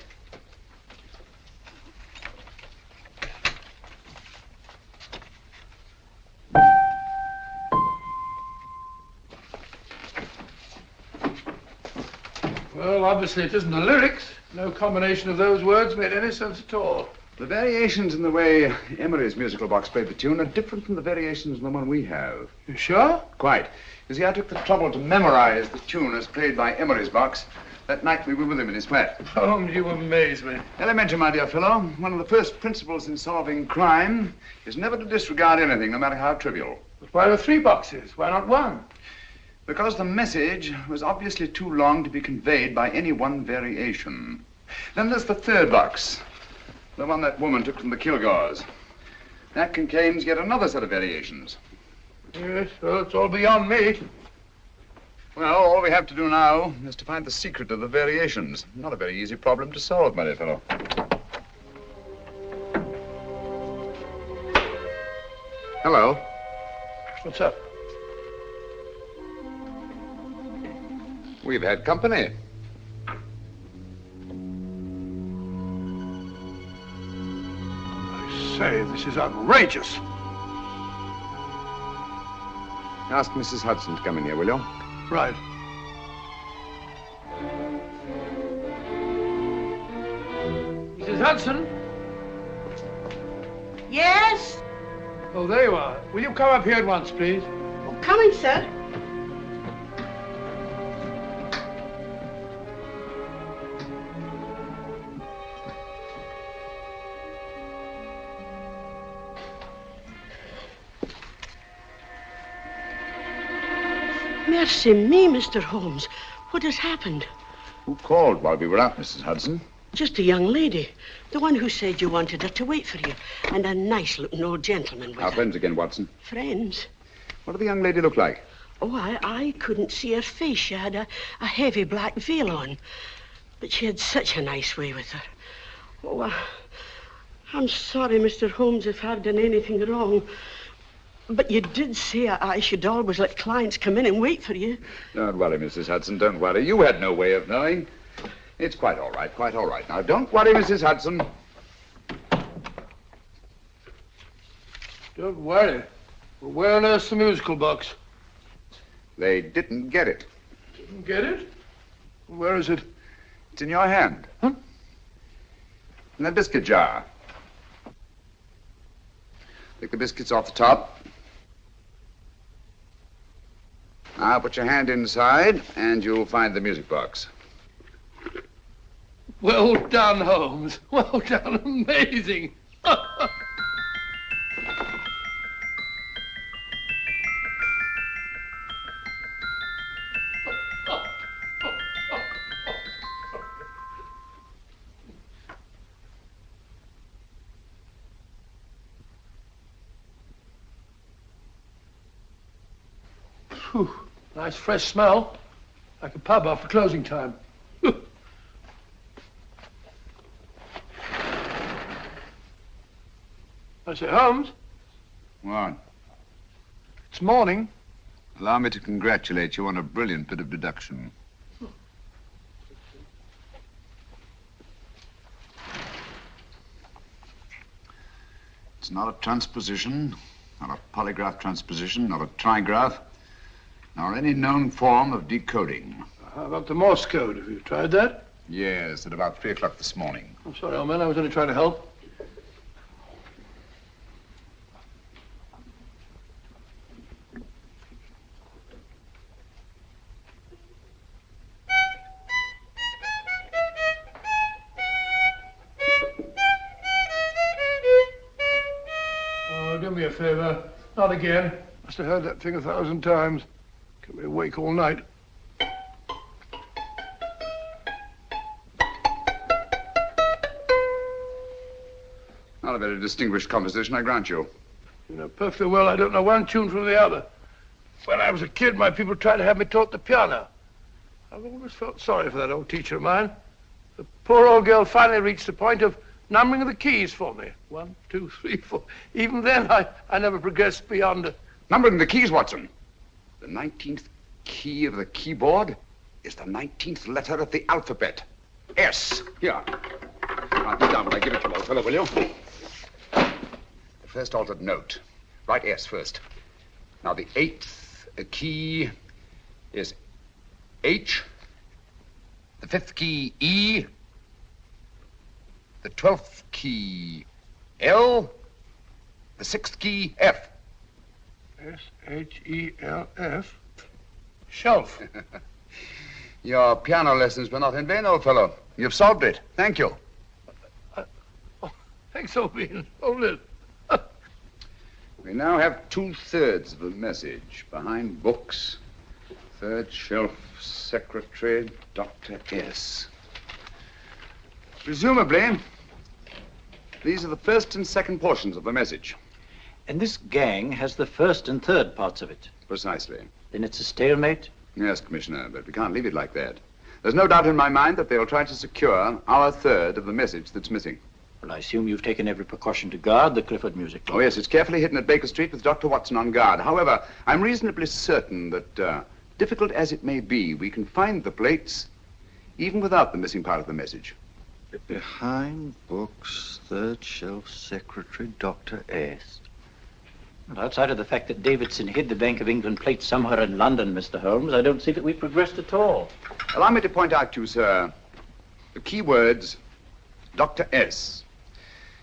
Well, obviously it isn't the lyrics. No combination of those words made any sense at all. The variations in the way Emery's musical box played the tune are different from the variations in the one we have. You sure? Quite. You see, I took the trouble to memorize the tune as played by Emery's box that night we were with him in his flat. Holmes, you amaze me. Elementary, my dear fellow. One of the first principles in solving crime is never to disregard anything, no matter how trivial. But why were 3 boxes? Why not 1? Because the message was obviously too long to be conveyed by any one variation. Then there's the 3rd box, the one that woman took from the Kilgores. That contains yet another set of variations. Yes, well, it's all beyond me. Well, all we have to do now is to find the secret of the variations. Not a very easy problem to solve, my dear fellow. Hello. What's up? We've had company. I say, this is outrageous. Ask Mrs. Hudson to come in here, will you? Right. Hudson? Yes? Oh, there you are. Will you come up here at once, please? Oh, coming, sir. Mercy me, Mr. Holmes. What has happened? Who called while we were out, Mrs. Hudson? Just a young lady. The one who said you wanted her to wait for you. And a nice-looking old gentleman with Our her. friends again, Watson. Friends? What did the young lady look like? Oh, I couldn't see her face. She had a heavy black veil on. But she had such a nice way with her. Oh, I'm sorry, Mr. Holmes, if I've done anything wrong. But you did say I should always let clients come in and wait for you. Don't worry, Mrs. Hudson, don't worry. You had no way of knowing. It's quite all right, quite all right. Now, don't worry, Mrs. Hudson. Don't worry. Well, where on earth's the musical box? They didn't get it. Didn't get it? Where is it? It's in your hand. Huh? In that biscuit jar. Take the biscuits off the top. Now put your hand inside, and you'll find the music box. Well done, Holmes. Well done. Amazing. Whew. Nice fresh smell. Like a pub after closing time. I say, Holmes, What? it's morning. Allow me to congratulate you on a brilliant bit of deduction. It's not a transposition, not a polygraph transposition, not a trigraph, nor any known form of decoding. How about the Morse code? Have you tried that? Yes, at about 3 o'clock this morning. I'm sorry, old man. I was only trying to help. Oh, do me a favor. Not again. Must have heard that thing 1,000 times. Kept me awake all night. Not a very distinguished composition, I grant you. You know perfectly well I don't know one tune from the other. When I was a kid, my people tried to have me taught the piano. I've always felt sorry for that old teacher of mine. The poor old girl finally reached the point of numbering the keys for me. 1, 2, 3, 4. Even then, I never progressed beyond... Numbering the keys, Watson. The 19th key of the keyboard is the 19th letter of the alphabet. S. Here. Write it down when I give it to you, old fellow, will you? The first altered note. Write S first. Now, the 8th key is H. The 5th key, E. The 12th key, L. The 6th key, F. S-H-E-L-F. Shelf. Your piano lessons were not in vain, old fellow. You've solved it. Thank you. Thanks, old bean. Hold it. We now have 2/3 of a message. Behind books, third shelf, secretary, Dr. S. Presumably, these are the first and second portions of the message. And this gang has the first and third parts of it. Precisely. Then it's a stalemate? Yes, Commissioner, but we can't leave it like that. There's no doubt in my mind that they'll try to secure our third of the message that's missing. Well, I assume you've taken every precaution to guard the Clifford music. Oh, yes, it's carefully hidden at Baker Street with Dr. Watson on guard. However, I'm reasonably certain that, difficult as it may be, we can find the plates even without the missing part of the message. Behind books, third shelf, secretary, Dr. S. Well, outside of the fact that Davidson hid the Bank of England plate somewhere in London, Mr. Holmes, I don't see that we've progressed at all. Allow me to point out to you, sir, the key words Dr. S.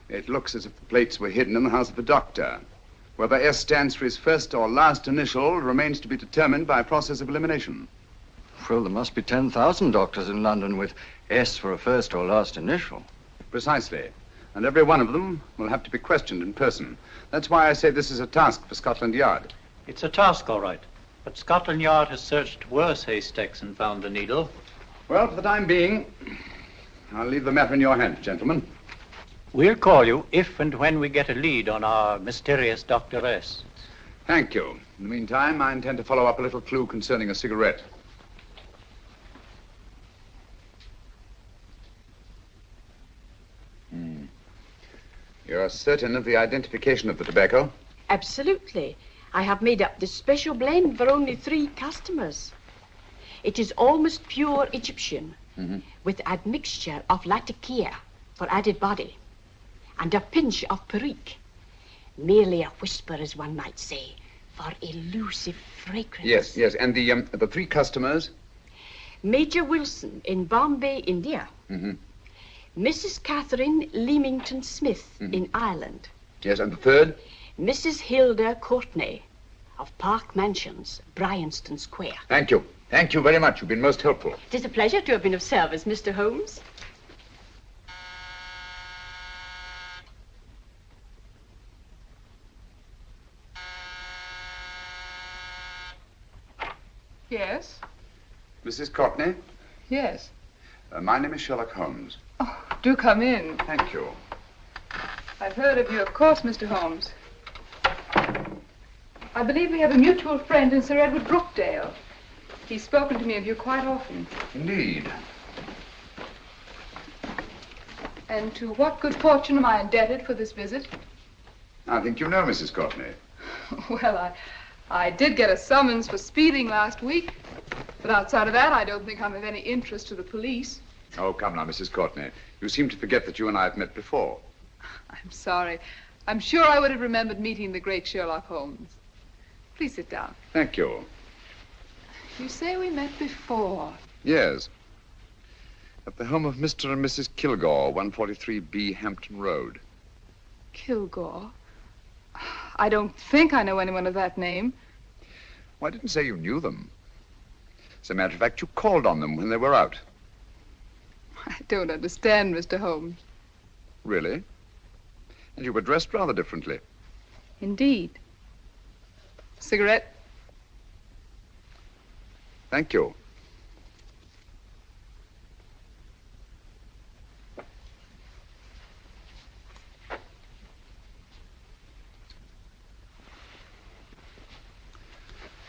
It looks as if the plates were hidden in the house of the doctor. Whether S stands for his first or last initial remains to be determined by a process of elimination. Well, there must be 10,000 doctors in London with S for a first or last initial. Precisely. And every one of them will have to be questioned in person. That's why I say this is a task for Scotland Yard. It's a task, all right. But Scotland Yard has searched worse haystacks and found the needle. Well, for the time being, I'll leave the matter in your hands, gentlemen. We'll call you if and when we get a lead on our mysterious Dr. S. Thank you. In the meantime, I intend to follow up a little clue concerning a cigarette. You're certain of the identification of the tobacco? Absolutely. I have made up this special blend for only 3 customers. It is almost pure Egyptian, with admixture of latakia for added body, and a pinch of perique. Merely a whisper, as one might say, for elusive fragrance. Yes. And the 3 customers? Major Wilson in Bombay, India. Mrs. Catherine Leamington Smith in Ireland. Yes, and the 3rd? Mrs. Hilda Courtney of Park Mansions, Bryanston Square. Thank you. Thank you very much. You've been most helpful. It is a pleasure to have been of service, Mr. Holmes. Yes? Mrs. Courtney? Yes. My name is Sherlock Holmes. Oh, do come in. Thank you. I've heard of you, of course, Mr. Holmes. I believe we have a mutual friend in Sir Edward Brookdale. He's spoken to me of you quite often. Indeed. And to what good fortune am I indebted for this visit? I think you know Mrs. Courtney. Well, I did get a summons for speeding last week. But outside of that, I don't think I'm of any interest to the police. Oh, come now, Mrs. Courtney. You seem to forget that you and I have met before. I'm sorry. I'm sure I would have remembered meeting the great Sherlock Holmes. Please sit down. Thank you. You say we met before. Yes. At the home of Mr. and Mrs. Kilgore, 143B Hampton Road. Kilgore? I don't think I know anyone of that name. Well, I didn't say you knew them. As a matter of fact, you called on them when they were out. I don't understand, Mr. Holmes. Really? And you were dressed rather differently. Indeed. Cigarette? Thank you.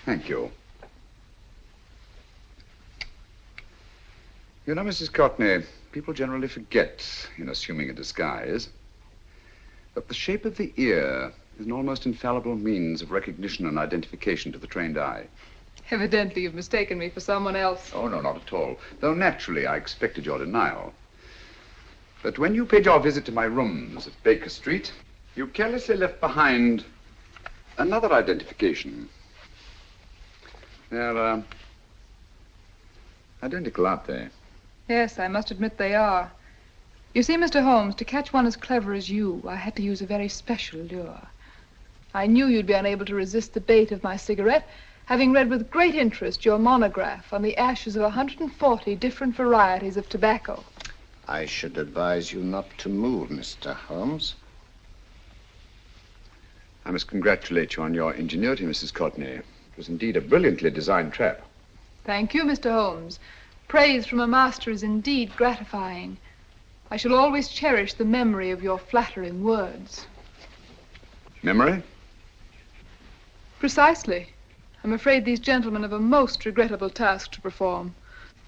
Thank you. You know, Mrs. Courtney, people generally forget, in assuming a disguise, that the shape of the ear is an almost infallible means of recognition and identification to the trained eye. Evidently, you've mistaken me for someone else. Oh, no, not at all. Though naturally, I expected your denial. But when you paid your visit to my rooms at Baker Street, you carelessly left behind another identification. They're, identical, aren't they? Yes, I must admit they are. You see, Mr. Holmes, to catch one as clever as you, I had to use a very special lure. I knew you'd be unable to resist the bait of my cigarette, having read with great interest your monograph on the ashes of 140 different varieties of tobacco. I should advise you not to move, Mr. Holmes. I must congratulate you on your ingenuity, Mrs. Courtney. It was indeed a brilliantly designed trap. Thank you, Mr. Holmes. Praise from a master is indeed gratifying. I shall always cherish the memory of your flattering words. Memory? Precisely. I'm afraid these gentlemen have a most regrettable task to perform.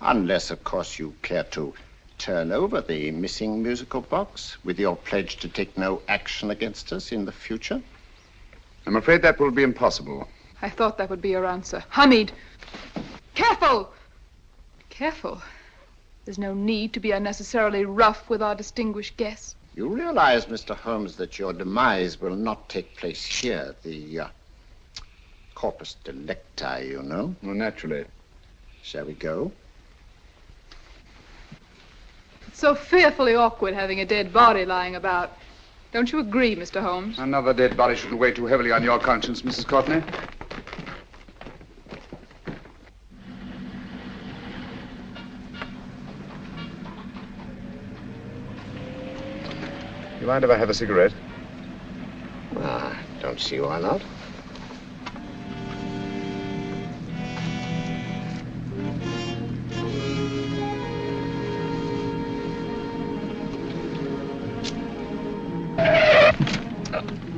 Unless, of course, you care to turn over the missing musical box with your pledge to take no action against us in the future. I'm afraid that will be impossible. I thought that would be your answer. Hamid! Careful! Careful. There's no need to be unnecessarily rough with our distinguished guest. You realize, Mr. Holmes, that your demise will not take place here. The corpus delicti, you know. Well, naturally. Shall we go? It so fearfully awkward having a dead body lying about. Don't you agree, Mr. Holmes? Another dead body shouldn't weigh too heavily on your conscience, Mrs. Courtney. You mind if I have a cigarette? Don't see why not.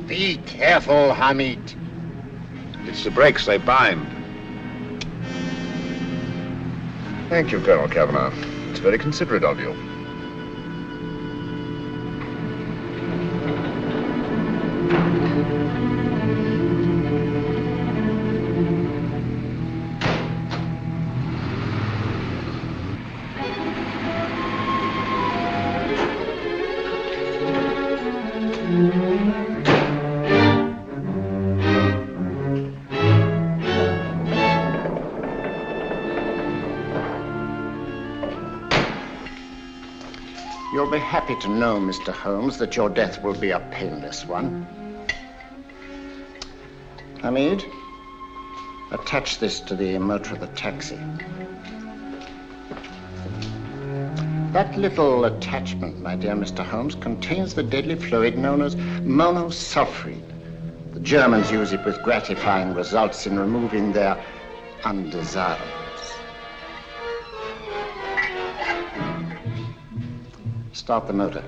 Be careful, Hamid. It's the brakes, they bind. Thank you, Colonel Kavanagh. It's very considerate of you. You'll be happy to know, Mr. Holmes, that your death will be a painless one. Hamid, attach this to the motor of the taxi. That little attachment, my dear Mr. Holmes, contains the deadly fluid known as monosulfide. The Germans use it with gratifying results in removing their undesirables. Start the motor.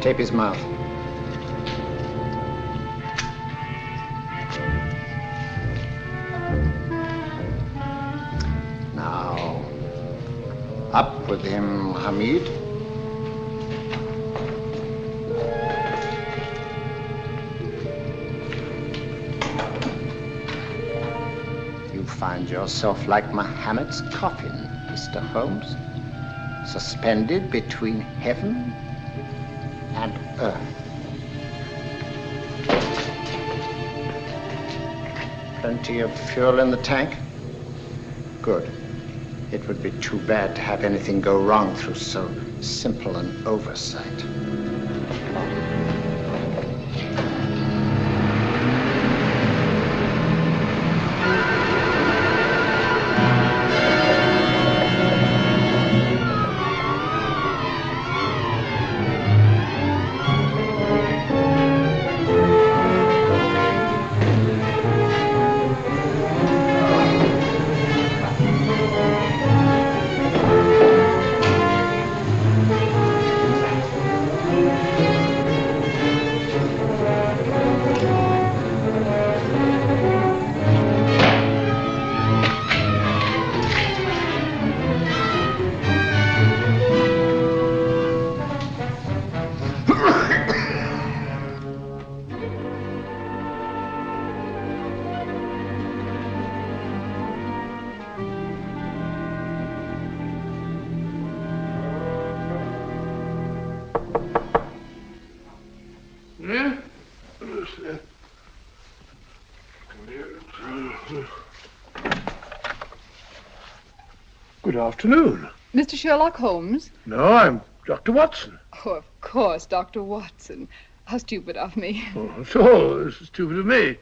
Tape his mouth. Now, up with him, Hamid. You find yourself like Muhammad's coffin, Mr. Holmes, suspended between heaven and earth. Plenty of fuel in the tank? Good. It would be too bad to have anything go wrong through so simple an oversight. Good afternoon. Mr. Sherlock Holmes? No, I'm Dr. Watson. Oh, of course, Dr. Watson. How stupid of me. Oh, so this is stupid of me.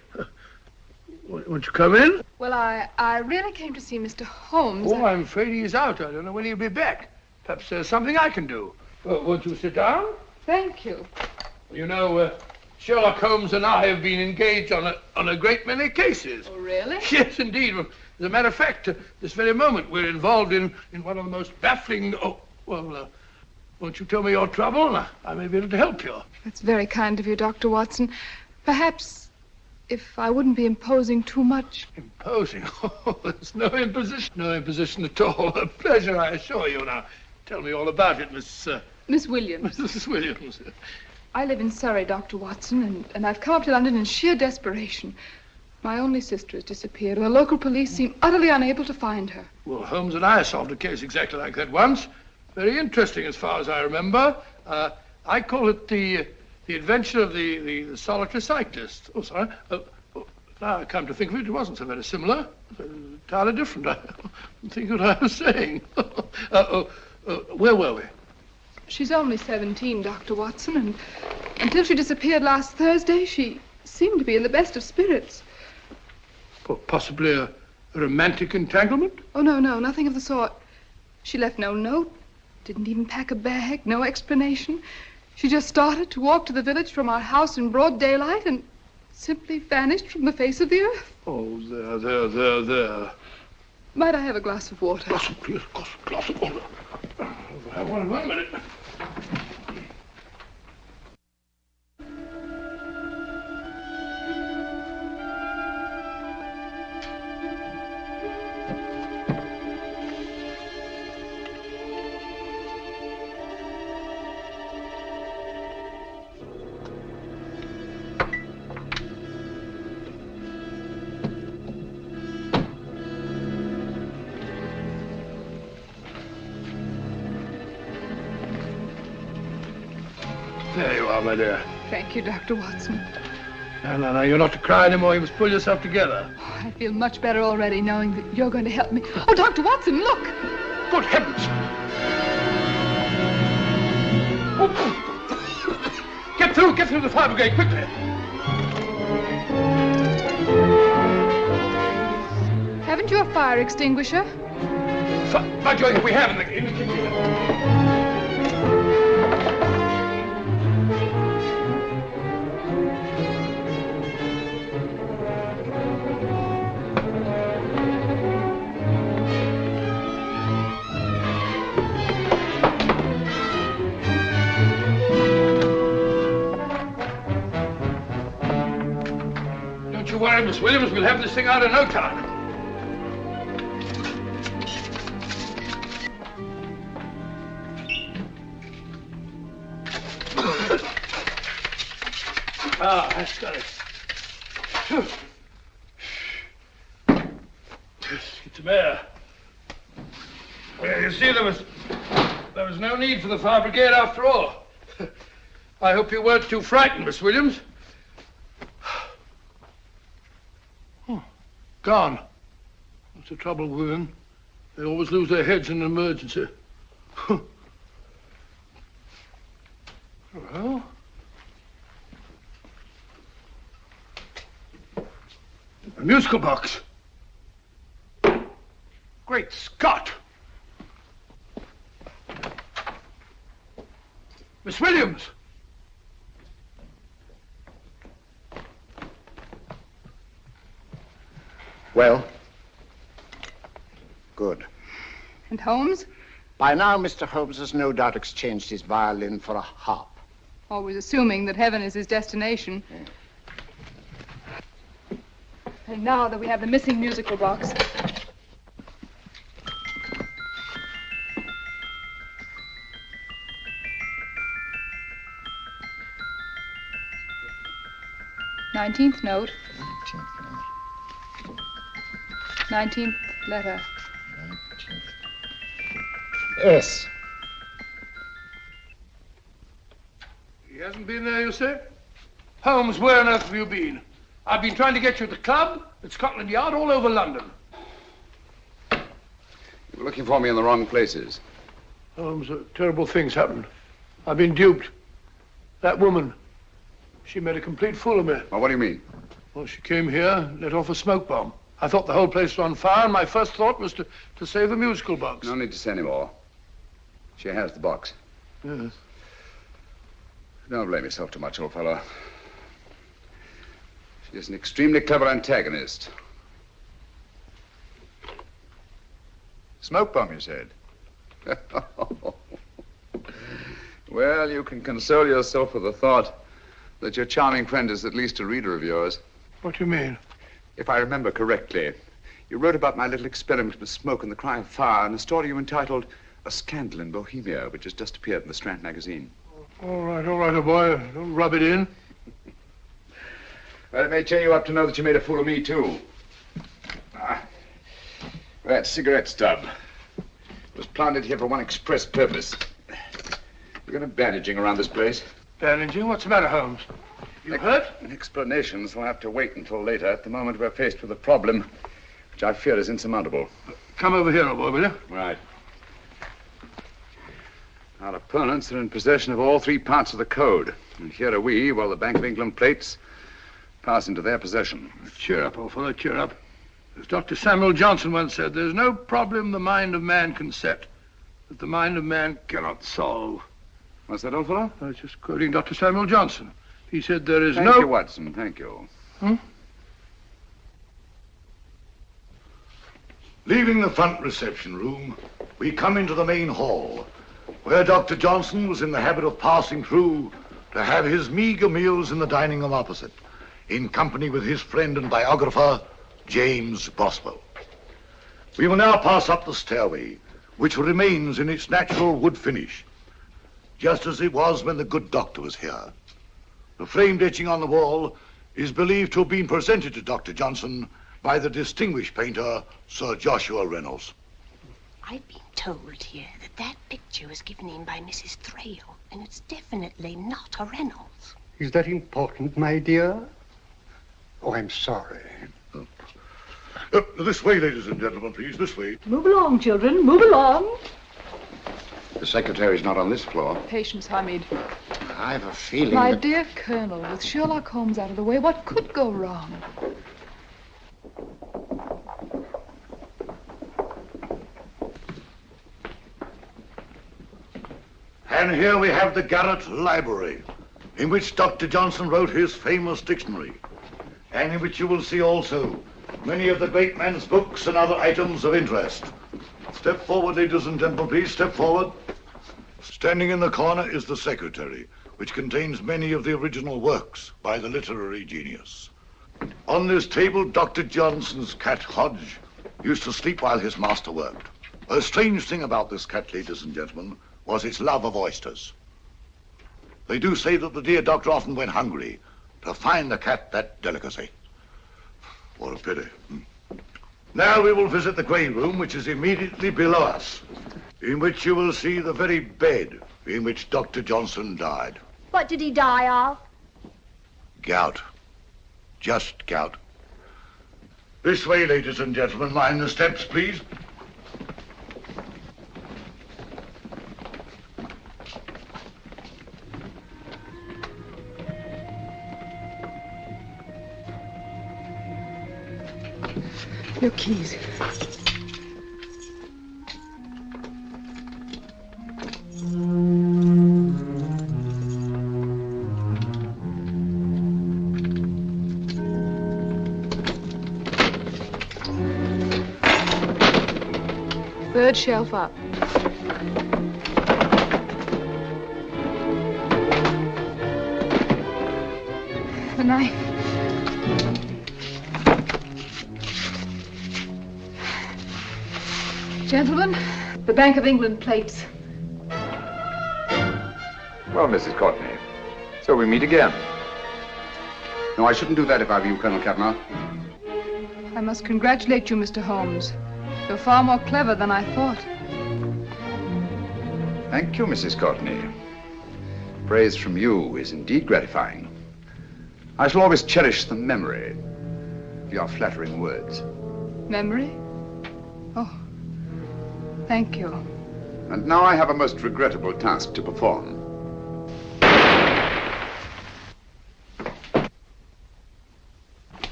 Won't you come in? Well, I really came to see Mr. Holmes. Oh, I'm afraid he's out. I don't know when he'll be back. Perhaps there's something I can do. Won't you sit down? Thank you. You know, Sherlock Holmes and I have been engaged on a great many cases. Oh, really? Yes, indeed. As a matter of fact, this very moment, we're involved in one of the most baffling... Oh, well, won't you tell me your trouble? I may be able to help you. That's very kind of you, Dr. Watson. Perhaps if I wouldn't be imposing too much. Imposing? Oh, there's no imposition. No imposition at all. A pleasure, I assure you. Now, tell me all about it, Miss Williams. Mrs. Williams. I live in Surrey, Dr. Watson, and I've come up to London in sheer desperation. My only sister has disappeared, and the local police seem utterly unable to find her. Well, Holmes and I solved a case exactly like that once. Very interesting as far as I remember. I call it the adventure of the solitary cyclist. Oh, sorry. Now I come to think of it, it wasn't so very similar. Entirely different. I don't think what I was saying. Where were we? She's only 17, Dr. Watson, and until she disappeared last Thursday, she seemed to be in the best of spirits. Possibly a romantic entanglement? Oh, no, nothing of the sort. She left no note, didn't even pack a bag, no explanation. She just started to walk to the village from our house in broad daylight and simply vanished from the face of the earth. Oh, there. Might I have a glass of water? Glass of water. Have one in 1 minute. There you are, my dear. Thank you, Dr. Watson. No, you're not to cry anymore. You must pull yourself together. Oh, I feel much better already knowing that you're going to help me. Oh, Dr. Watson, look! Good heavens! Get through the fire brigade, quickly! Haven't you a fire extinguisher? By Jove, we have in the kitchen. Don't you worry, Miss Williams. We'll have this thing out in no time. That's got it. It's a mare. Well, you see, there was no need for the fire brigade after all. I hope you weren't too frightened, Miss Williams. Oh, gone. That's the trouble with women. They always lose their heads in an emergency. Well... a musical box. Great Scott! Miss Williams! Well? Good. And Holmes? By now, Mr. Holmes has no doubt exchanged his violin for a harp. Always assuming that heaven is his destination. And now that we have the missing musical box. Nineteenth note. 19th letter. Yes. He hasn't been there, you say? Holmes, where on earth have you been? I've been trying to get you at the club, at Scotland Yard, all over London. You were looking for me in the wrong places. Holmes, terrible things happened. I've been duped. That woman, she made a complete fool of me. Well, what do you mean? Well, she came here, let off a smoke bomb. I thought the whole place was on fire, and my first thought was to save the musical box. No need to say any more. She has the box. Yes. Don't blame yourself too much, old fellow. She's an extremely clever antagonist. Smoke bomb, you said? Well, you can console yourself with the thought that your charming friend is at least a reader of yours. What do you mean? If I remember correctly, you wrote about my little experiment with smoke and the cry of fire in a story you entitled A Scandal in Bohemia, which has just appeared in the Strand magazine. All right, old boy. Don't rub it in. Well, it may cheer you up to know that you made a fool of me, too. That cigarette stub was planted here for one express purpose. We're going to bandaging around this place. Bandaging? What's the matter, Holmes? You hurt? Explanations will have to wait until later. At the moment, we're faced with a problem which I fear is insurmountable. Come over here, old boy, will you? Right. Our opponents are in possession of all three parts of the code. And here are we, while the Bank of England plates pass into their possession. Cheer up, old fellow, cheer up. As Dr. Samuel Johnson once said, there's no problem the mind of man can set that the mind of man cannot solve. What's that, old fellow? I was just quoting Dr. Samuel Johnson. He said there is Thank you, Watson. Thank you. Leaving the front reception room, we come into the main hall, where Dr. Johnson was in the habit of passing through to have his meager meals in the dining room opposite, in company with his friend and biographer, James Boswell. We will now pass up the stairway, which remains in its natural wood finish, just as it was when the good doctor was here. The framed etching on the wall is believed to have been presented to Dr. Johnson by the distinguished painter, Sir Joshua Reynolds. I've been told here that that picture was given him by Mrs. Thrale, and it's definitely not a Reynolds. Is that important, my dear? Oh, I'm sorry. This way, ladies and gentlemen, please, this way. Move along, children, move along. The secretary's not on this floor. Patience, Hamid. I have a feeling My that... dear Colonel, with Sherlock Holmes out of the way, what could go wrong? And here we have the Garrett Library, in which Dr. Johnson wrote his famous dictionary, and in which you will see also many of the great man's books and other items of interest. Step forward, ladies and gentlemen, please, step forward. Standing in the corner is the secretary, which contains many of the original works by the literary genius. On this table, Dr. Johnson's cat, Hodge, used to sleep while his master worked. A strange thing about this cat, ladies and gentlemen, was its love of oysters. They do say that the dear doctor often went hungry to find the cat that delicacy. What a pity. Now we will visit the grey room, which is immediately below us, in which you will see the very bed in which Dr. Johnson died. What did he die of? Gout. Just gout. This way, ladies and gentlemen. Mind the steps, please. Your keys. Third shelf up. The knife. Gentlemen, the Bank of England plates. Well, Mrs. Courtney, so we meet again. No, I shouldn't do that if I were you, Colonel Cavanaugh. I must congratulate you, Mr. Holmes. You're far more clever than I thought. Thank you, Mrs. Courtney. Praise from you is indeed gratifying. I shall always cherish the memory of your flattering words. Memory? Oh, thank you. And now I have a most regrettable task to perform.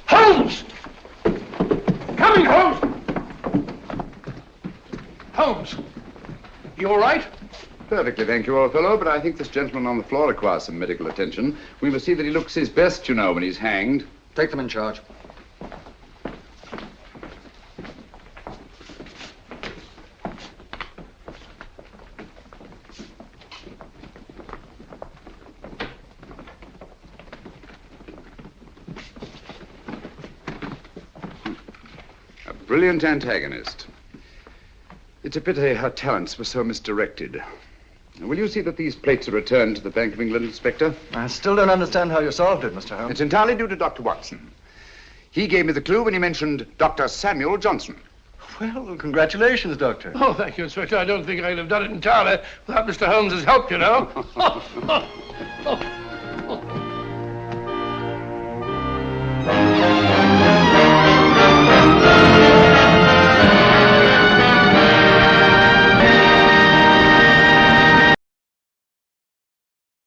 Holmes! Coming, Holmes! Holmes, you all right? Perfectly, thank you, old fellow, but I think this gentleman on the floor requires some medical attention. We must see that he looks his best, you know, when he's hanged. Take them in charge. A brilliant antagonist. It's a pity her talents were so misdirected. Will you see that these plates are returned to the Bank of England, Inspector? I still don't understand how you solved it, Mr. Holmes. It's entirely due to Dr. Watson. He gave me the clue when he mentioned Dr. Samuel Johnson. Well, congratulations, Doctor. Oh, thank you, Inspector. I don't think I'd have done it entirely without Mr. Holmes's help, you know.